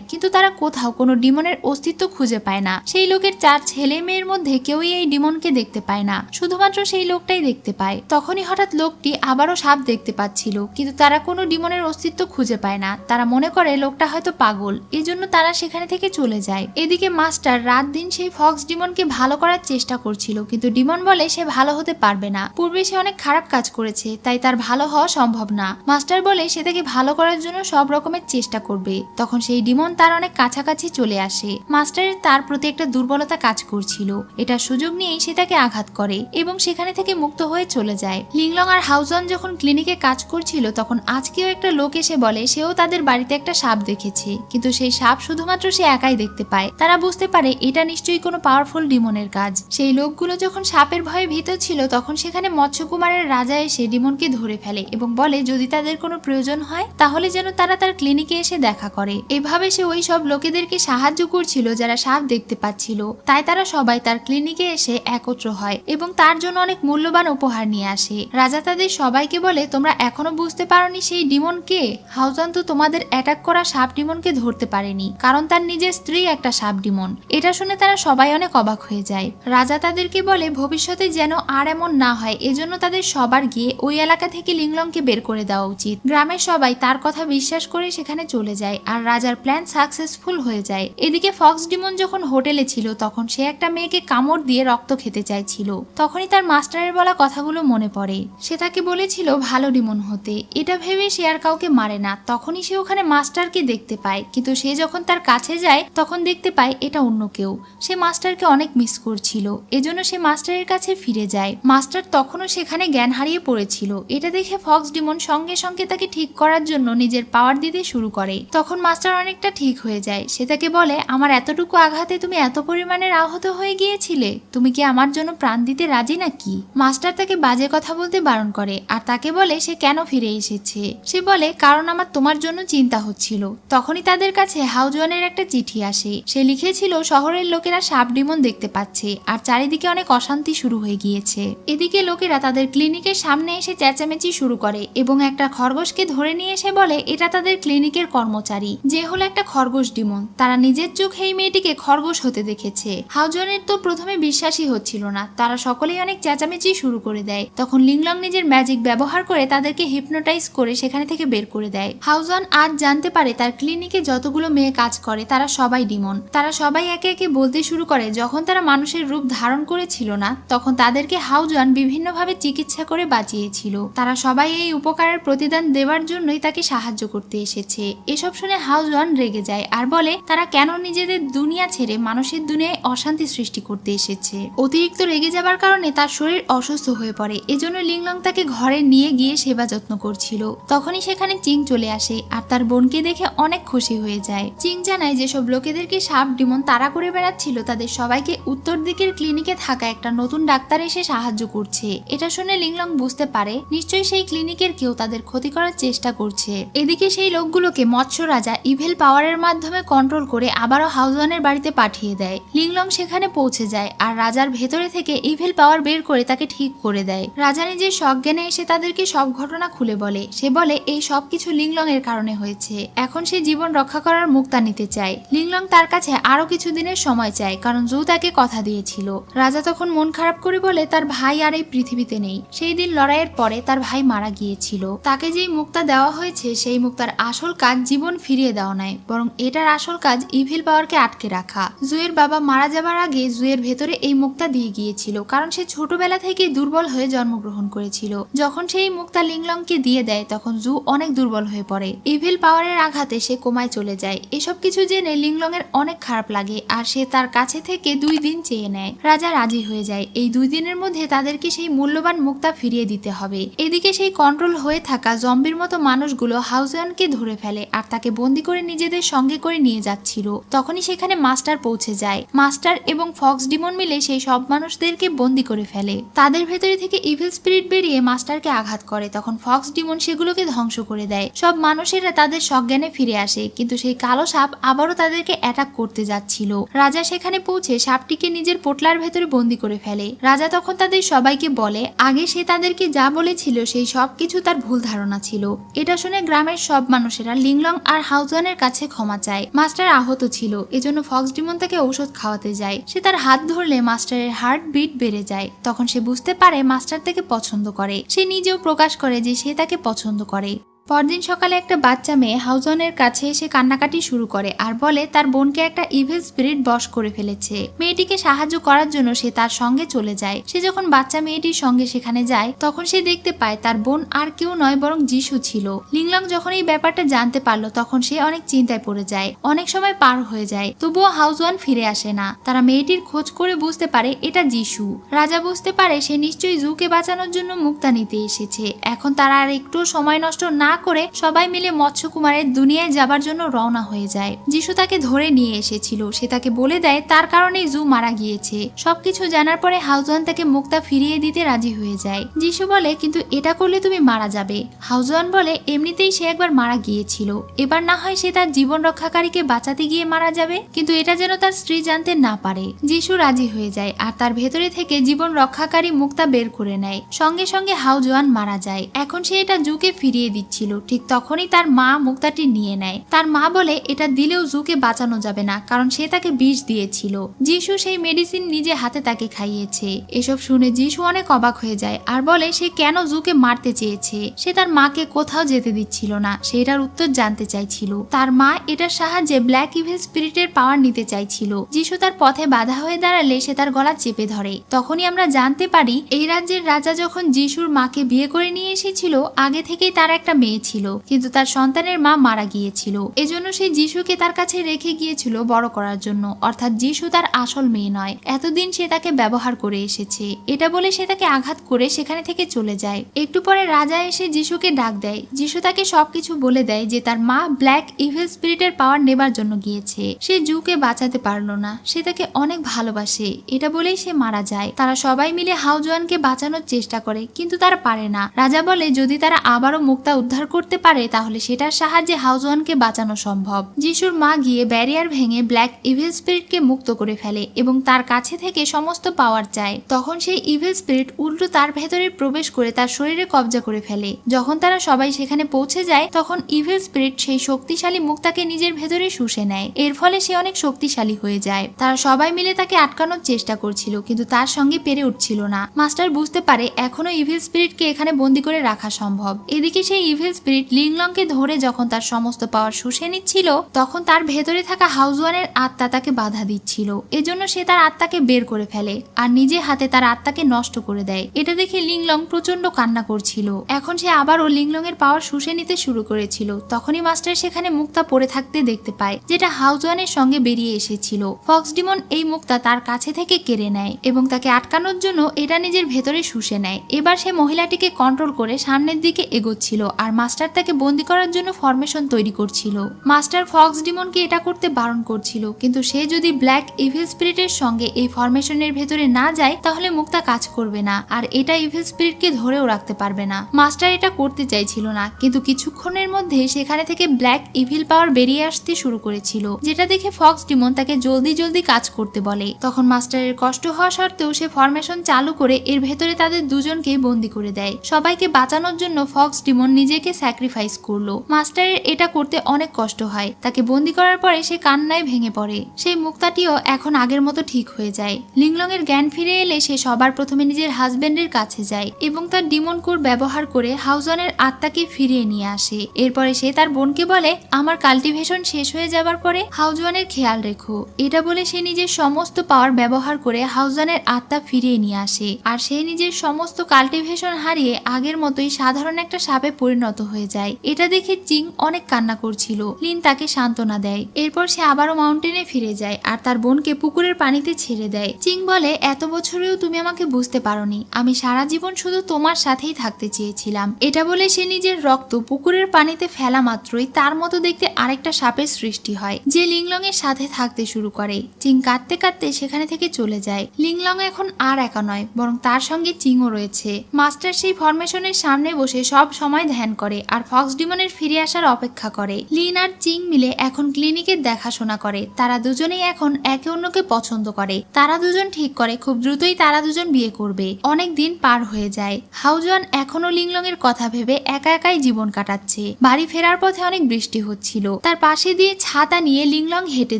কিন্তু তারা কোথাও কোনো ডিমনের অস্তিত্ব খুঁজে পায় না। সেই লোকের 4 ছেলে মেয়ের মধ্যে কেউই এই ডিমনকে দেখতে পায় না, শুধুমাত্র সেই লোকটাই দেখতে পায়। তখনই হঠাৎ লোকটি আবারও সাপ দেখতে পাচ্ছিল, কিন্তু তারা কোনো ডিমনের অস্তিত্ব খুঁজে পায় না। তারা মনে করে লোকটা হয়তো পাগল, এজন্য তারা সেখানে থেকে চলে যায়। এদিকে মাস্টার রাত দিন সেই ফক্স ডিমনকে ভালো করার চেষ্টা করছিল, কিন্তু ডিমন বলে সে ভালো হতে পারবে না। পূর্বে সে অনেক খারাপ কাজ করেছে, তাই তার ভালো হওয়া সম্ভব না। মাস্টার বলে সে তাকে ভালো করার জন্য সব রকমের চেষ্টা করবে। তখন সেই ডিমন তার অনেক কাছাকাছি চলে আসে। মাস্টারের তার প্রতি একটা দুর্বলতা কাজ করছিল। এটা সুযোগ নিয়েই সে তাকে আঘাত করে এবং সেখানে থেকে মুক্ত হয়ে চলে যায়। লিংলং আর হাউজওয়ান যখন ক্লিনিকে কাজ করছিল, তখন আজকেও একটা লোক এসে বলে সেও তাদের বাড়িতে একটা সাপ দেখেছে, কিন্তু সেই সাপ শুধুমাত্র সে একাই দেখতে পায়। তারা বুঝতে পারে এটা নিশ্চয়ই কোনো পাওয়ারফুল ডিমনের কাজ। সেই লোকগুলো যখন সাপের ভয়ে ভীত ছিল, তখন সেখানে মৎস্যকুমারের রাজা এসে ডিমনকে ধরে ফেলে এবং বলে যদি তাদের কোনো প্রয়োজন হয় তাহলে যেন তারা তার ক্লিনিকে এসে দেখা করে। এভাবে সে ওই সব লোকেদেরকে সাহায্য করছিল যারা সাপ দেখতে পাচ্ছিল। তাই তারা সবাই তার ক্লিনিকে এসে একত্র হয় এবং তার জন্য অনেক মূল্যবান উপহার নিয়ে আসে। রাজা তাদের সবাইকে বলে তোমরা এখনো বুঝতে পারোনি সেই ডিমন কে? হাউজওয়ান তো তোমাদের অ্যাটাক করা সাপ ডিমনকে ধরতে পারেনি, কারণ তার নিজের স্ত্রী একটা সাপ ডিমন। এটা শুনে তারা সবাই অনেক অবাক হয়ে যায়। রাজা তাদেরকে বলে ভবিষ্যতে যেন আর এমন না হয়, এজন্য তাদের সবার গিয়ে ওই এলাকা থেকে লিংলংকে বের করে দেওয়া উচিত। গ্রামের সবাই তার কথা বিশ্বাস করে সেখানে চলে যায় আর রাজার প্ল্যান সাকসেসফুল হয়ে যায়। এদিকে ফক্স ডিমন যখন হোটেলে ছিল, তখন সে একটা মেয়েকে কামড় দিয়ে রক্ত খেতে চাইছিল। তখনই তার মাস্টারের বলা কথাগুলো মনে পড়ে। সে তাকে বলেছিল ভালো ডিমন হতে। এটা ভেবে সে আর কাউকে মারে না। তখনই সে ওখানে মাস্টারকে দেখতে পায়, কিন্তু সে যখন তার কাছে যায় তখন দেখতে পায় এটা অন্য কেউ। সে মাস্টারকে অনেক মিস করছিল, এজন্য সে মাস্টারের কাছে ফিরে যায়। মাস্টার তখনও সেখানে জ্ঞান হারিয়ে পড়েছিল। এটা দেখে ফক্স ডিমন সঙ্গে সঙ্গে তাকে ঠিক করার জন্য নিজের পাওয়ার দিতে শুরু করে। তখন মাস্টার অনেকটা ঠিক হয়ে যায়। সে তাকে বলে আমার এতটুকু আঘাতে তুমি এত পরিমাণের আহত হয়ে গিয়েছিলে, তুমি কি আমার জন্য প্রাণ দিতে রাজি নাকি? মাস্টার তাকে বাজে কথা বলতে বারণ করে আর তাকে বলে সে কেন ফিরে এসেছে। সে বলে কারণ আমার তোমার জন্য চিন্তা হচ্ছিল। তখনই তাদের কাছে হাউজওয়ানের একটা চিঠি আসে। সে লিখেছিল শহরের লোকেরা সাপ ডিমন দেখতে পাচ্ছে আর চারিদিকে অনেক অশান্তি শুরু হয়ে গিয়েছে। এদিকে লোকেরা তাদের ক্লিনিকের সামনে এসে চেঁচামেচি শুরু করে এবং একটা খরগোশকে ধরে নিয়ে এসে বলে এটা তাদের ক্লিনিকের কর্মচারী, যে হলো একটা খরগোশ ডিমন। তারা নিজের চোখে এই মেয়েটিকে খরগোশ হতে দেখেছে। হাউজওয়ানের তো প্রথমে বিশ্বাসই হচ্ছিল না। তারা সকলেই অনেক চেঁচামেচি শুরু করে দেয়। তখন লিংলং নিজের ম্যাজিক ব্যবহার করে তাদেরকে হিপনোটাইজ করে সেখানে থেকে বের করে দেয়। হাউজওয়ান আজ জানতে পারে তার ক্লিনিকে যতগুলো মেয়ে কাজ করে তারা সবাই ডিমন। তারা সবাই একে একে বলতে শুরু করে যখন তারা মানুষের রূপ ধারণ করেছিল না, তখন তাদেরকে হাউজওয়ান বিভিন্নভাবে চিকিৎসা করে বাঁচিয়েছিল। তারা সবাই এই উপকারের প্রতিদান দেওয়ার জন্যই তাকে সাহায্য করতে এসেছে। এসব শুনে হাউজওয়ান রেগে যায় আর বলে তারা কেন নিজেদের দুনিয়া ছেড়ে মানুষের দুনিয়ায় অশান্তি সৃষ্টি করতে এসেছে। অতিরিক্ত রেগে যাবার কারণে তার শরীর অসুস্থ হয়ে পড়ে। এজন্য লিংলং তাকে ঘরে নিয়ে গিয়ে সেবা যত্ন করছিল। তখনই সেখানে চিং চলে আসে। আসে আর তার বোনকে দেখে অনেক খুশি হয়ে যায়। চিং জানায় যেসব লোকেদেরকে সাপ ডিমন তাড়া করে বেড়াচ্ছিল তাদের সবাইকে উত্তর দিকের ক্লিনিকে থাকা একটা নতুন ডাক্তার এসে সাহায্য করছে। এটা শুনে লিংলং বুঝতে পারে নিশ্চয়ই সেই ক্লিনিকের কেউ তাদের ক্ষতি করার চেষ্টা করছে। এদিকে সেই লোকগুলোকে মৎস্য রাজা ইভেল পাওয়ারের মাধ্যমে কন্ট্রোল করে আবারও হাউজওয়ানের বাড়িতে পাঠিয়ে দেয়। লিংলং সেখানে পৌঁছে যায় আর রাজার ভেতরে থেকে ইভেল পাওয়ার বের করে তাকে ঠিক করে দেয়। রাজা নিজের সজ্ঞানে এসে তাদেরকে সব ঘটনা খুলে বলে। সে বলে এই সবকিছু লিংলং এর কারণে হয়েছে। এখন সে জীবন রক্ষা করার মুক্তা নিতে চায়। লিংলং তার কাছে আরো কিছু দিনের সময় চায়, কারণ জু তাকে কথা দিয়েছিল। রাজা তখন মন খারাপ করে বলে তার ভাই আর এই পৃথিবীতে নেই। সেই দিন লড়াইয়ের পরে তার ভাই মারা গিয়েছিল। তাকে যেই মুক্তা দেওয়া হয়েছে সেই মুক্তার আসল কাজ জীবন ফিরিয়ে দেওয়া নয়, বরং এটার আসল কাজ ইভিল পাওয়ারকে আটকে রাখা। জুয়ের বাবা মারা যাবার আগে জুয়ের ভেতরে এই মুক্তা দিয়ে গিয়েছিল, কারণ সে ছোটবেলা থেকে দুর্বল হয়ে জন্মগ্রহণ করেছিল। যখন সেই মুক্তা লিংলংকে দিয়ে দেয় তখন জু অনেক দুর্বল হয়ে পড়ে। ইভিল পাওয়ারের আঘাতে সে কোমায় চলে যায়। এসব কিছু জেনে লিংলং এর অনেক খারাপ লাগে আর সে তার কাছে থেকে 2 দিন চেয়ে নেয়। রাজা রাজি হয়ে যায়। এই 2 দিনের মধ্যে তাদেরকে সেই মূল্যবান মুক্তা ফিরিয়ে দিতে হবে। এদিকে সেই কন্ট্রোল হয়ে থাকা জম্বির মতো মানুষগুলো হাউজওয়ানকে ধরে ফেলে আর তাকে বন্দি করে নিজেদের সঙ্গে করে নিয়ে যাচ্ছিল। তখনই সেখানে মাস্টার পৌঁছে যায়। মাস্টার এবং ফক্স ডিমন মিলে সেই সব মানুষদেরকে বন্দি করে ফেলে। তাদের ভেতরে থেকে ইভিল স্পিরিট বেরিয়ে মাস্টারকে আঘাত করে। তখন ফক্স ডিমন সেগুলোকে ধ্বংস করে দেয়। সব মানুষেরা তাদের সজ্ঞানে ফিরে আসে, কিন্তু সেই কালো সাপ আবারও তাদেরকে অ্যাটাক করতে যাচ্ছিল। রাজা সেখানে পৌঁছে সাপটিকে নিজের পোটলার ভেতরে বন্দি করে ফেলে। রাজা তখন তাদের সবাইকে বলে আগে সে তাদেরকে যা বলেছিল সেই সব কিছু তার ভুল ধারণা ছিল। এটা শুনে গ্রামের সব মানুষেরা লিংলং আর হাউজওয়ানের কাছে ক্ষমা চায়। মাস্টার আহত ছিল, এজন্য ফক্স ডিমন তাকে ঔষধ খাওয়াতে যায়। সে তার হাত ধরলে মাস্টারের হার্ট বিট বেড়ে যায়। তখন সে বুঝতে পারে মাস্টার তাকে পছন্দ করে। সে নিজেও প্রকাশ করে যে সে তাকে পছন্দ করে। পরদিন সকালে একটা বাচ্চা মেয়ে হাউজওয়ানের কাছে এসে কান্নাকাটি শুরু করে আর বলে তার বোনকে একটা ইভিল স্পিরিট বশ করে ফেলেছে। মেয়েটিকে সাহায্য করার জন্য সে তার সঙ্গে চলে যায়। সে যখন বাচ্চা মেয়েটির সঙ্গে সেখানে যায় তখন সে দেখতে পায় তার বোন আর কেউ নয় বরং যিশু ছিল। লিংলং যখন এই ব্যাপারটা জানতে পারলো তখন সে অনেক চিন্তায় পড়ে যায়। অনেক সময় পার হয়ে যায়, তবুও হাউজওয়ান ফিরে আসে না। তারা মেয়েটির খোঁজ করে বুঝতে পারে এটা যিশু। রাজা বুঝতে পারে সে নিশ্চয়ই জুকে বাঁচানোর জন্য মুক্তা নিতে এসেছে। এখন তারা আর একটু সময় নষ্ট না করে সবাই মিলে মৎস্যকুমারের দুনিয়ায় যাবার জন্য রওনা হয়ে যায়। যিশু তাকে ধরে নিয়ে এসেছিল। সে তাকে বলে দেয় তার কারণেই জু মারা গিয়েছে। সবকিছু জানার পরে হাউজওয়ান তাকে মুক্তা ফিরিয়ে দিতে রাজি হয়ে যায়। যিশু বলে কিন্তু এটা করলে তুমি মারা যাবে। হাউজওয়ান বলে এমনিতেই সে একবার মারা গিয়েছিল, এবার না হয় সে তার জীবন রক্ষাকারীকে বাঁচাতে গিয়ে মারা যাবে, কিন্তু এটা যেন তার স্ত্রী জানতে না পারে। যিশু রাজি হয়ে যায় আর তার ভেতরে থেকে জীবন রক্ষাকারী মুক্তা বের করে নেয়। সঙ্গে সঙ্গে হাউজওয়ান মারা যায়। এখন সে এটা জুকে ফিরিয়ে দিচ্ছিল, ঠিক তখনই তার মা মুক্তাটি নিয়ে নেয়। তার মা বলে এটা দিলেও জুকে বাঁচানো যাবে না, কারণ সে তাকে বিষ দিয়েছিল। যিশু সেই মেডিসিন নিজে হাতে তাকে খাইয়েছে। এসব শুনে যিশু অনেক অবাক হয়ে যায় আর বলে সে কেন জুকে মারতে চেয়েছে। সে তার মাকে কোথাও যেতে দিচ্ছিল না, সে এটার উত্তর জানতে চাইছিল। তার মা এটার সাহায্যে ব্ল্যাক ইভিল স্পিরিটের পাওয়ার নিতে চাইছিল। যিশু তার পথে বাধা হয়ে দাঁড়ালে সে তার গলা চেপে ধরে। তখনই আমরা জানতে পারি এই রাজ্যের রাজা যখন যিশুর মাকে বিয়ে করে নিয়ে এসেছিল আগে থেকেই তার একটা মেয়ে ছিল, কিন্তু তার সন্তানের মা মারা গিয়েছিল। এজন্য সে যিশুকে তার কাছে রেখে গিয়েছিল বড় করার জন্য, অর্থাৎ যিশু তার আসল মেয়ে নয়। এতদিন সে তাকে ব্যবহার করে এসেছে। এটা বলে সে তাকে আঘাত করে সেখানে থেকে চলে যায়। একটু পরে রাজা এসে যিশুকে ডাক দেয়। যিশু তাকে সবকিছু বলে দেয় যে তার মা ব্ল্যাক ইভিল স্পিরিটের পাওয়ার নেবার জন্য গিয়েছে। সে জুকে বাঁচাতে পারলো না, সে তাকে অনেক ভালোবাসে। এটা বলেই সে মারা যায়। তারা সবাই মিলে হাউজওয়ানকে বাঁচানোর চেষ্টা করে, কিন্তু তারা পারে না। রাজা বলে যদি তারা আবারও মুক্তা উদ্ধার করতে পারে তাহলে সেটার সাহায্যে হাউজওয়ানকে বাঁচানো সম্ভব। যিশুর মা গিয়ে ব্যারিয়ার ভেঙে ব্ল্যাক ইভিল স্পিরিটকে মুক্ত করে ফেলে এবং তার কাছে থেকে সমস্ত পাওয়ার চায়। তখন সেই ইভিল স্পিরিট উল্টো তার ভেতরে প্রবেশ করে তার শরীরে কবজা করে ফেলে। যখন তারা সবাই সেখানে পৌঁছে যায় তখন ইভিল স্পিরিট সেই শক্তিশালী মুক্তাকে নিজের ভেতরে শুষে নেয়। এর ফলে সে অনেক শক্তিশালী হয়ে যায়। তারা সবাই মিলে তাকে আটকানোর চেষ্টা করছিল, কিন্তু তার সঙ্গে পেরে উঠছিল না। মাস্টার বুঝতে পারে এখনো ইভিল স্পিরিটকে এখানে বন্দি করে রাখা সম্ভব। এদিকে সেই ইভিল স্পিরিট লিংলংকে ধরে যখন তার সমস্ত পাওয়ার শুষে নিচ্ছিল তখন তার ভেতরে থাকা হাউজওয়ানের আত্মা তাকে বাধা দিচ্ছিল। এজন্য সে তার আত্মাকে বের করে ফেলে আর নিজে হাতে তার আত্মাকে নষ্ট করে দেয়। এটা দেখে লিংলং প্রচন্ড কান্না করছিল। এখন সে আবারও লিংলং এর পাওয়ার শুষে নিতে শুরু করেছিল। তখনই মাস্টার সেখানে মুক্তা পড়ে থাকতে দেখতে পায়, যেটা হাউজওয়ানের সঙ্গে বেরিয়ে এসেছিল। ফক্স ডিমন এই মুক্তা তার কাছে থেকে কেড়ে নেয় এবং তাকে আটকানোর জন্য এটা নিজের ভেতরে শুষে নেয়। এবার সে মহিলাটিকে কন্ট্রোল করে সামনের দিকে এগোচ্ছিল আর মাস্টার তাকে বন্দি করার জন্য ফরমেশন তৈরি করছিল। মাস্টার ফক্স ডিমনকে এটা করতে বারণ করছিল, কিন্তু সে যদি ব্ল্যাক ইভিল স্পিরিটের সঙ্গে এই ফরমেশনের ভেতরে না যায় তাহলে মুক্তা কাজ করবে না, আর এটা ইভিল স্পিরিটকে ধরেও রাখতে পারবে না। মাস্টার এটা করতে চাইছিল না, কিন্তু কিছুক্ষণের মধ্যে সেখানে থেকে ব্ল্যাক ইভিল পাওয়ার বেরিয়ে আসতে শুরু করেছিল, যেটা দেখে ফক্স ডিমন তাকে জলদি জলদি কাজ করতে বলে। তখন মাস্টারের কষ্ট হওয়া সত্ত্বেও সে ফরমেশন চালু করে এর ভেতরে তাদের দুজনকে বন্দি করে দেয়। সবাইকে বাঁচানোর জন্য ফক্স ডিমন নিজেকে স্যাক্রিফাইস করলো। মাস্টারের এটা করতে অনেক কষ্ট হয়। তাকে বন্দি করার পরে সে কান্নায় ভেঙে পড়ে। সেই মুক্তাটিও এখন আগের মতো ঠিক হয়ে যায়। লিংলং এর জ্ঞান ফিরে এলে সে সবার প্রথমে নিজের হাজবেন্ডের কাছে যায় এবং তার ডিমন কোর ব্যবহার করে হাউজনের আত্মাকে ফিরিয়ে নিয়ে আসে। এরপরে সে তার বোনকে বলে, আমার কাল্টিভেশন শেষ হয়ে যাবার পরে হাউজওয়ানের খেয়াল রেখো। এটা বলে সে নিজের সমস্ত পাওয়ার ব্যবহার করে হাউজওয়ানের আত্মা ফিরিয়ে নিয়ে আসে, আর সে নিজের সমস্ত কাল্টিভেশন হারিয়ে আগের মতোই সাধারণ একটা সাপে পরিণত হয়ে যায়। এটা দেখে চিং অনেক কান্না করছিল। লিন তাকে সান্ত্বনা দেয়। এরপর সে আবারও মাউন্টেনে ফিরে যায় আর তার বোনকে পুকুরের পানিতে ছেড়ে দেয়। চিং বলে, এত বছরেও তুমি আমাকে বুঝতে পারোনি, আমি সারা জীবন শুধু তোমার সাথেই থাকতে চেয়েছিলাম। এটা বলে সে নিজের রক্ত পুকুরের পানিতে ফেলা মাত্রই তার মতো দেখতে আরেকটা সাপের সৃষ্টি হয়, যে লিংলং এর সাথে থাকতে শুরু করে। চিং কাঁদতে কাঁদতে সেখানে থেকে চলে যায়। লিংলং এখন আর একা নয়, বরং তার সঙ্গে চিংও রয়েছে। মাস্টার সেই ফরমেশনের সামনে বসে সব সময় ধ্যান করে আর ফক্স ডিমনের ফিরে আসার অপেক্ষা করে। লিন আর চিং মিলে এখন ক্লিনিকের দেখাশোনা করে। তারা দুজনেই এখন একে অন্যকে পছন্দ করে। তারা দুজন ঠিক করে খুব দ্রুতই তারা দুজন বিয়ে করবে। অনেক দিন পার হয়ে যায়। হাউজওয়ান এখনো লিংলং এর কথা ভেবে একা একাই জীবন কাটাচ্ছে। বাড়ি ফেরার পথে অনেক বৃষ্টি হচ্ছিল। তার পাশে দিয়ে ছাতা নিয়ে লিংলং হেঁটে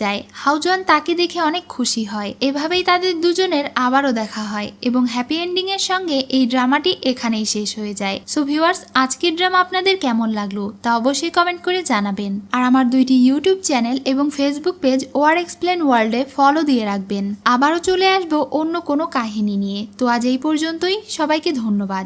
যায়। হাউজওয়ান তাকে দেখে অনেক খুশি হয়। এভাবেই তাদের দুজনের আবারও দেখা হয় এবং হ্যাপি এন্ডিং এর সঙ্গে এই ড্রামাটি এখানেই শেষ হয়ে যায়। সো ভিউয়ার্স, আজকের ড্রামা আপনাদের কেমন লাগলো তা অবশ্যই কমেন্ট করে জানাবেন। আর আমার দুইটি ইউটিউব চ্যানেল এবং ফেসবুক পেজ ওয়ার এক্সপ্লেন ওয়ার্ল্ডে ফলো দিয়ে রাখবেন। আবারও চলে আসবো অন্য কোনো কাহিনী নিয়ে। তো আজ এই পর্যন্তই, সবাইকে ধন্যবাদ।